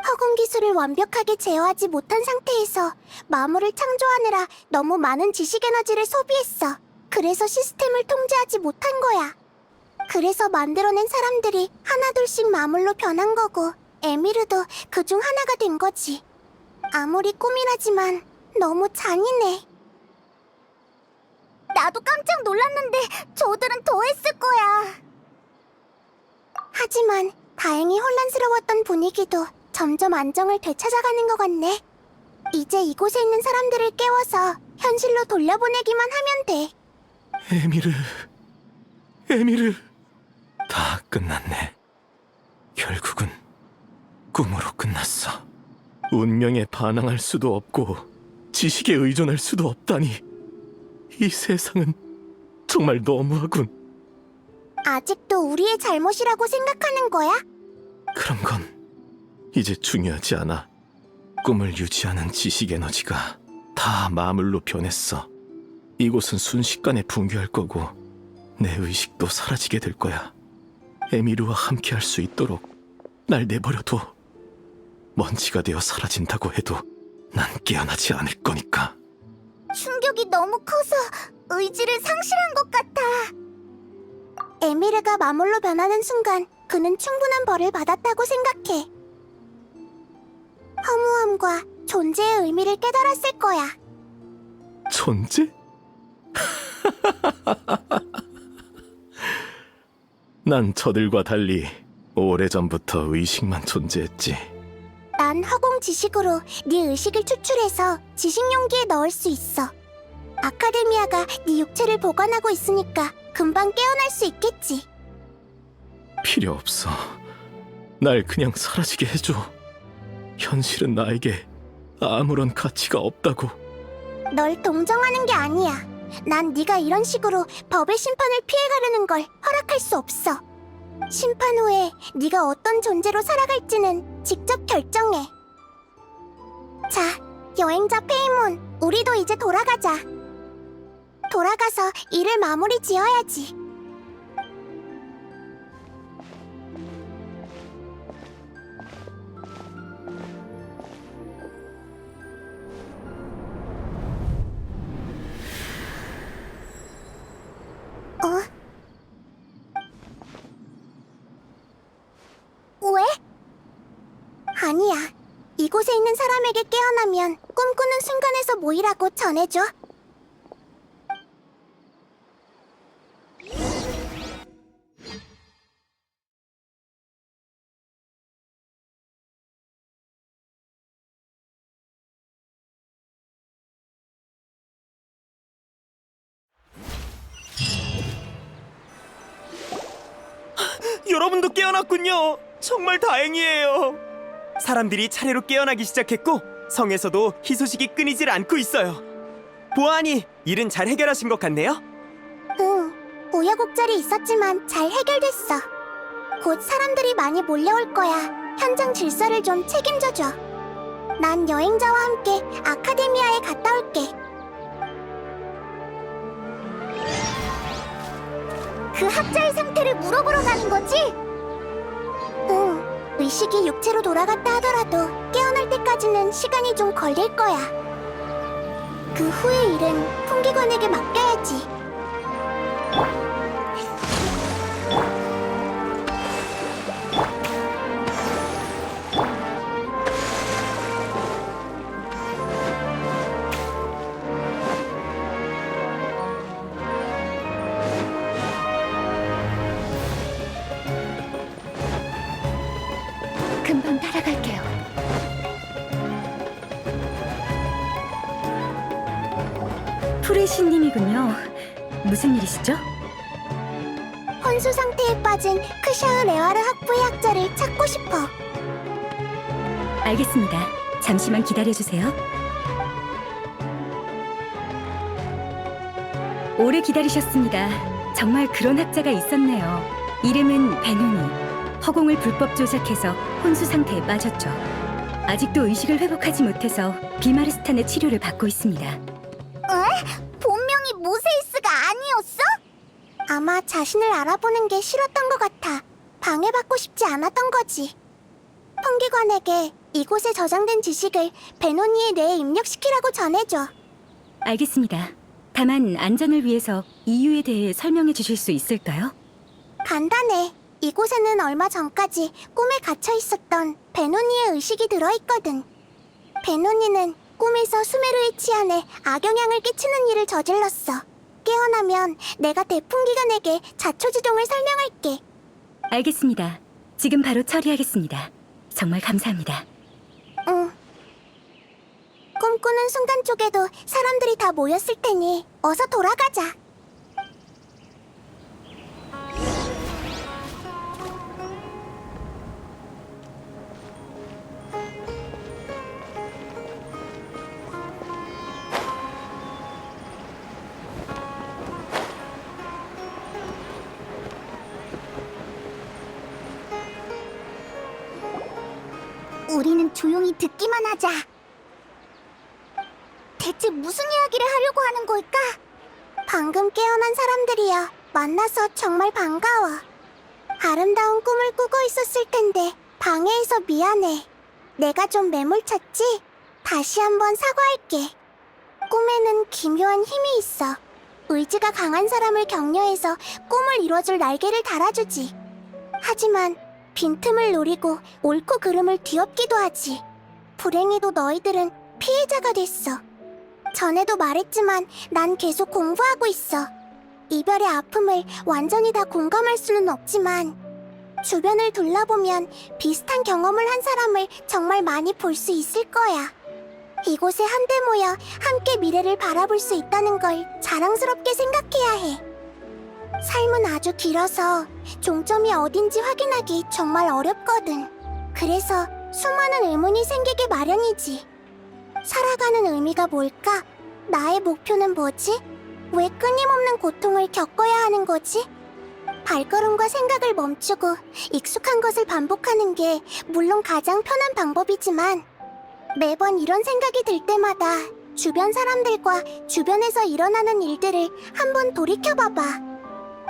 허공 기술을 완벽하게 제어하지 못한 상태에서 마물을 창조하느라 너무 많은 지식 에너지를 소비했어. 그래서 시스템을 통제하지 못한 거야. 그래서 만들어낸 사람들이 하나둘씩 마물로 변한 거고 에미르도 그중 하나가 된 거지. 아무리 꿈이라지만 너무 잔인해. 나도 깜짝 놀랐는데 저들은 더 했을 거야. 하지만 다행히 혼란스러웠던 분위기도 점점 안정을 되찾아가는 것 같네. 이제 이곳에 있는 사람들을 깨워서 현실로 돌려보내기만 하면 돼. 에미르, 에미르. 다 끝났네. 결국은 꿈으로 끝났어. 운명에 반항할 수도 없고 지식에 의존할 수도 없다니. 이 세상은 정말 너무하군. 아직도 우리의 잘못이라고 생각하는 거야? 그런 건 이제 중요하지 않아. 꿈을 유지하는 지식 에너지가 다 마물로 변했어. 이곳은 순식간에 붕괴할 거고 내 의식도 사라지게 될 거야. 에미르와 함께 할 수 있도록 날 내버려둬. 먼지가 되어 사라진다고 해도 난 깨어나지 않을 거니까. 충격이 너무 커서 의지를 상실한 것 같아. 에미르가 마물로 변하는 순간 그는 충분한 벌을 받았다고 생각해. 허무함과 존재의 의미를 깨달았을 거야. 존재? 난 저들과 달리 오래전부터 의식만 존재했지. 난 허공 지식으로 네 의식을 추출해서 지식 용기에 넣을 수 있어. 아카데미아가 네 육체를 보관하고 있으니까 금방 깨어날 수 있겠지. 필요 없어. 날 그냥 사라지게 해줘. 현실은 나에게 아무런 가치가 없다고. 널 동정하는 게 아니야. 난 네가 이런 식으로 법의 심판을 피해가려는 걸 허락할 수 없어. 심판 후에 네가 어떤 존재로 살아갈지는 직접 결정해. 자, 여행자 페이몬, 우리도 이제 돌아가자. 돌아가서 일을 마무리 지어야지. 아니야. 이곳에 있는 사람에게 깨어나면 꿈꾸는 순간에서 모이라고 전해줘. 여러분도 깨어났군요. 정말 다행이에요. 사람들이 차례로 깨어나기 시작했고 성에서도 희소식이 끊이질 않고 있어요. 보아하니 일은 잘 해결하신 것 같네요. 응, 우여곡절이 있었지만 잘 해결됐어. 곧 사람들이 많이 몰려올 거야. 현장 질서를 좀 책임져줘. 난 여행자와 함께 아카데미아에 갔다 올게. 그 학자의 상태를 물어보러 가는 거지? 응, 의식이 육체로 돌아갔다 하더라도 깨어날 때까지는 시간이 좀 걸릴 거야. 그 후의 일은 풍기관에게 맡겨야지. 금방 따라갈게요. 프레시님이군요. 무슨 일이시죠? 혼수 상태에 빠진 크샤흐 레와르 학부의 학자를 찾고 싶어. 알겠습니다. 잠시만 기다려주세요. 오래 기다리셨습니다. 정말 그런 학자가 있었네요. 이름은 베누니. 허공을 불법 조작해서 혼수 상태에 빠졌죠. 아직도 의식을 회복하지 못해서 비마르스탄의 치료를 받고 있습니다. 본명이 모세이스가 아니었어? 아마 자신을 알아보는 게 싫었던 것 같아. 방해받고 싶지 않았던 거지. 펑기관에게 이곳에 저장된 지식을 베노니의 뇌에 입력시키라고 전해줘. 알겠습니다. 다만 안전을 위해서 이유에 대해 설명해 주실 수 있을까요? 간단해. 이곳에는 얼마 전까지 꿈에 갇혀 있었던 베노니의 의식이 들어있거든. 베노니는 꿈에서 수메르의 치안에 악영향을 끼치는 일을 저질렀어. 깨어나면 내가 대풍기관에게 자초지종을 설명할게. 알겠습니다. 지금 바로 처리하겠습니다. 정말 감사합니다. 응. 꿈꾸는 순간 쪽에도 사람들이 다 모였을 테니 어서 돌아가자. 우리는 조용히 듣기만 하자. 대체 무슨 이야기를 하려고 하는 걸까? 방금 깨어난 사람들이야. 만나서 정말 반가워. 아름다운 꿈을 꾸고 있었을 텐데 방해해서 미안해. 내가 좀 매몰찼지? 다시 한번 사과할게. 꿈에는 기묘한 힘이 있어. 의지가 강한 사람을 격려해서 꿈을 이뤄줄 날개를 달아주지. 하지만 빈틈을 노리고 옳고 그름을 뒤엎기도 하지. 불행히도 너희들은 피해자가 됐어. 전에도 말했지만 난 계속 공부하고 있어. 이별의 아픔을 완전히 다 공감할 수는 없지만 주변을 둘러보면 비슷한 경험을 한 사람을 정말 많이 볼 수 있을 거야. 이곳에 한데 모여 함께 미래를 바라볼 수 있다는 걸 자랑스럽게 생각해야 해. 삶은 아주 길어서 종점이 어딘지 확인하기 정말 어렵거든. 그래서 수많은 의문이 생기기 마련이지. 살아가는 의미가 뭘까? 나의 목표는 뭐지? 왜 끊임없는 고통을 겪어야 하는 거지? 발걸음과 생각을 멈추고 익숙한 것을 반복하는 게 물론 가장 편한 방법이지만 매번 이런 생각이 들 때마다 주변 사람들과 주변에서 일어나는 일들을 한번 돌이켜봐봐.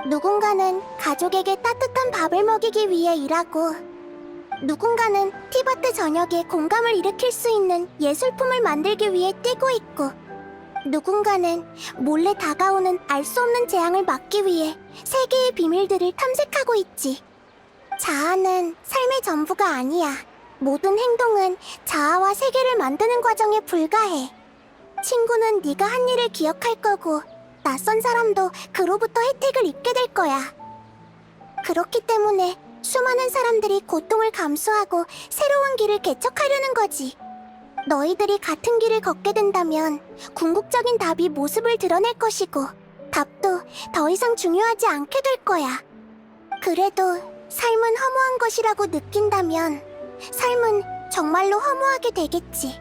누군가는 가족에게 따뜻한 밥을 먹이기 위해 일하고, 누군가는 티바트 전역에 공감을 일으킬 수 있는 예술품을 만들기 위해 뛰고 있고, 누군가는 몰래 다가오는 알 수 없는 재앙을 막기 위해 세계의 비밀들을 탐색하고 있지. 자아는 삶의 전부가 아니야. 모든 행동은 자아와 세계를 만드는 과정에 불과해. 친구는 네가 한 일을 기억할 거고 낯선 사람도 그로부터 혜택을 입게 될 거야. 그렇기 때문에 수많은 사람들이 고통을 감수하고 새로운 길을 개척하려는 거지. 너희들이 같은 길을 걷게 된다면 궁극적인 답이 모습을 드러낼 것이고 답도 더 이상 중요하지 않게 될 거야. 그래도 삶은 허무한 것이라고 느낀다면 삶은 정말로 허무하게 되겠지.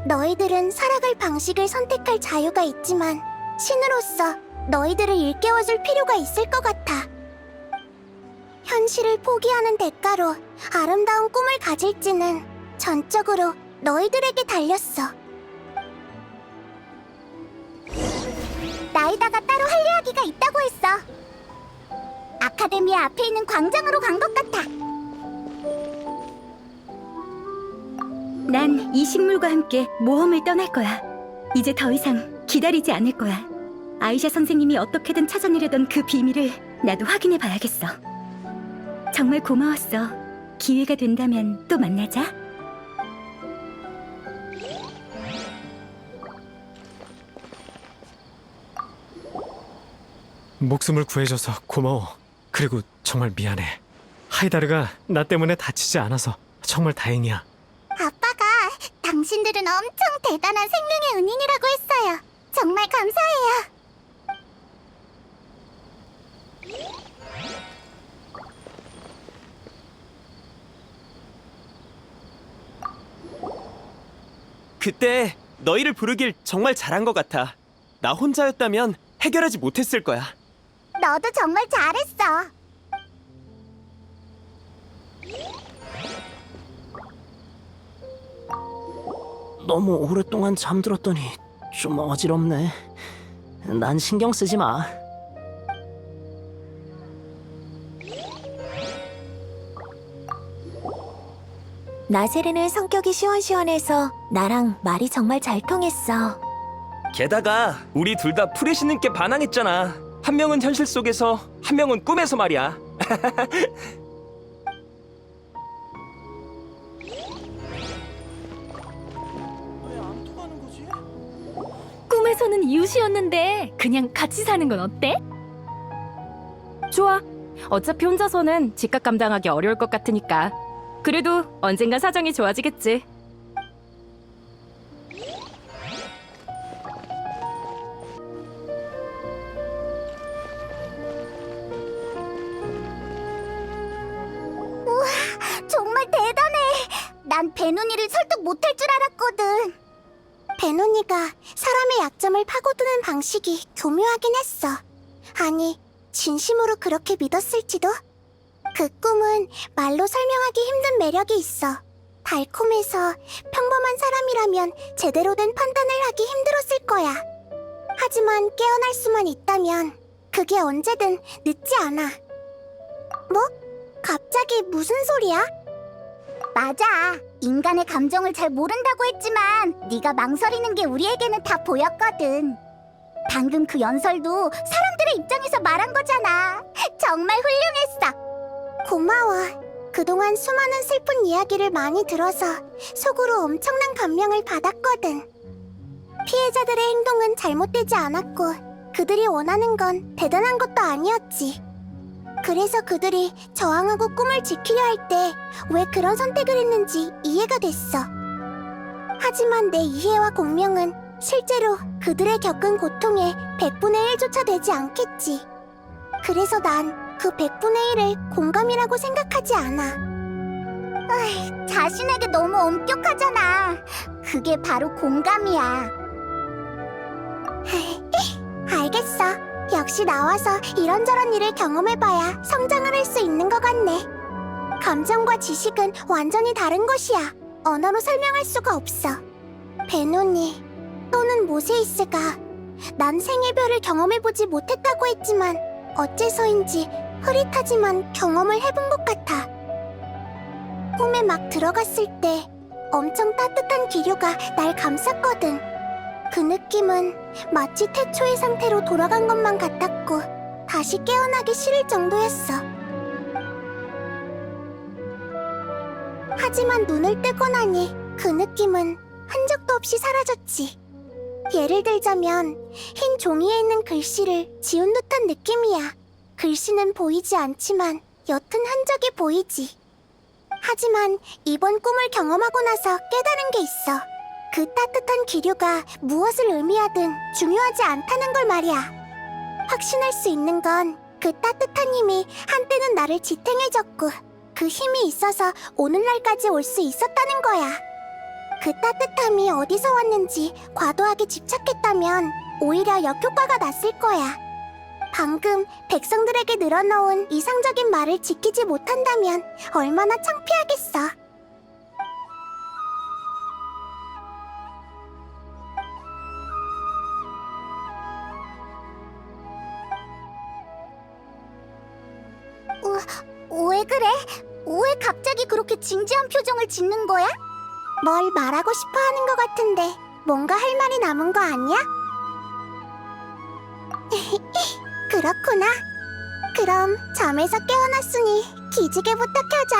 너희들은 살아갈 방식을 선택할 자유가 있지만 신으로서 너희들을 일깨워줄 필요가 있을 것 같아. 현실을 포기하는 대가로 아름다운 꿈을 가질지는 전적으로 너희들에게 달렸어. 나이다가 따로 할 이야기가 있다고 했어. 아카데미아 앞에 있는 광장으로 간 것 같아. 난 이 식물과 함께 모험을 떠날 거야. 이제 더 이상 기다리지 않을 거야. 아이샤 선생님이 어떻게든 찾아내려던 그 비밀을 나도 확인해 봐야겠어. 정말 고마웠어. 기회가 된다면 또 만나자. 목숨을 구해줘서 고마워. 그리고 정말 미안해. 하이다르가 나 때문에 다치지 않아서 정말 다행이야. 아빠가 당신들은 엄청 대단한 생명의 은인이라고 했어요. 정말 감사해요. 그때 너희를 부르길 정말 잘한 것 같아. 나 혼자였다면 해결하지 못했을 거야. 너도 정말 잘했어. 너무 오랫동안 잠들었더니 좀 어지럽네. 난 신경 쓰지 마. 나세르는 성격이 시원시원해서 나랑 말이 정말 잘 통했어. 게다가 우리 둘 다 프레시님께 반항했잖아. 한 명은 현실 속에서, 한 명은 꿈에서 말이야. 꿈에서는 이웃이었는데 그냥 같이 사는 건 어때? 좋아. 어차피 혼자서는 집값 감당하기 어려울 것 같으니까. 그래도 언젠가 사정이 좋아지겠지. 정말 대단해. 난 베누니를 설득 못할 줄 알았거든. 베누니가 사람의 약점을 파고드는 방식이 교묘하긴 했어. 아니, 진심으로 그렇게 믿었을지도? 그 꿈은 말로 설명하기 힘든 매력이 있어. 달콤해서 평범한 사람이라면 제대로 된 판단을 하기 힘들었을 거야. 하지만 깨어날 수만 있다면 그게 언제든 늦지 않아. 뭐? 갑자기 무슨 소리야? 맞아. 인간의 감정을 잘 모른다고 했지만 네가 망설이는 게 우리에게는 다 보였거든. 방금 그 연설도 사람들의 입장에서 말한 거잖아. 정말 훌륭했어. 고마워. 그동안 수많은 슬픈 이야기를 많이 들어서 속으로 엄청난 감명을 받았거든. 피해자들의 행동은 잘못되지 않았고 그들이 원하는 건 대단한 것도 아니었지. 그래서 그들이 저항하고 꿈을 지키려 할 때 왜 그런 선택을 했는지 이해가 됐어. 하지만 내 이해와 공명은 실제로 그들의 겪은 고통의 100분의 1조차 되지 않겠지. 그래서 난 그 100분의 1을 공감이라고 생각하지 않아. 자신에게 너무 엄격하잖아. 그게 바로 공감이야. 알겠어. 역시 나와서 이런저런 일을 경험해봐야 성장을 할 수 있는 것 같네. 감정과 지식은 완전히 다른 것이야. 언어로 설명할 수가 없어. 베노니 또는 모세이스가 난 생애별을 경험해보지 못했다고 했지만 어째서인지 흐릿하지만 경험을 해본 것 같아. 꿈에 막 들어갔을 때 엄청 따뜻한 기류가 날 감쌌거든. 그 느낌은 마치 태초의 상태로 돌아간 것만 같았고 다시 깨어나기 싫을 정도였어. 하지만 눈을 뜨고 나니 그 느낌은 흔적도 없이 사라졌지. 예를 들자면 흰 종이에 있는 글씨를 지운 듯한 느낌이야. 글씨는 보이지 않지만 옅은 흔적이 보이지. 하지만 이번 꿈을 경험하고 나서 깨달은 게 있어. 그 따뜻한 기류가 무엇을 의미하든 중요하지 않다는 걸 말이야. 확신할 수 있는 건 그 따뜻한 힘이 한때는 나를 지탱해줬고 그 힘이 있어서 오늘날까지 올 수 있었다는 거야. 그 따뜻함이 어디서 왔는지 과도하게 집착했다면 오히려 역효과가 났을 거야. 방금 백성들에게 늘어놓은 이상적인 말을 지키지 못한다면 얼마나 창피하겠어. 왜 그래? 왜 갑자기 그렇게 진지한 표정을 짓는 거야? 뭘 말하고 싶어 하는 것 같은데 뭔가 할 말이 남은 거 아니야? 그렇구나. 그럼 잠에서 깨어났으니 기지개부터 켜자.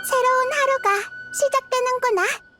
새로운 하루가 시작되는구나.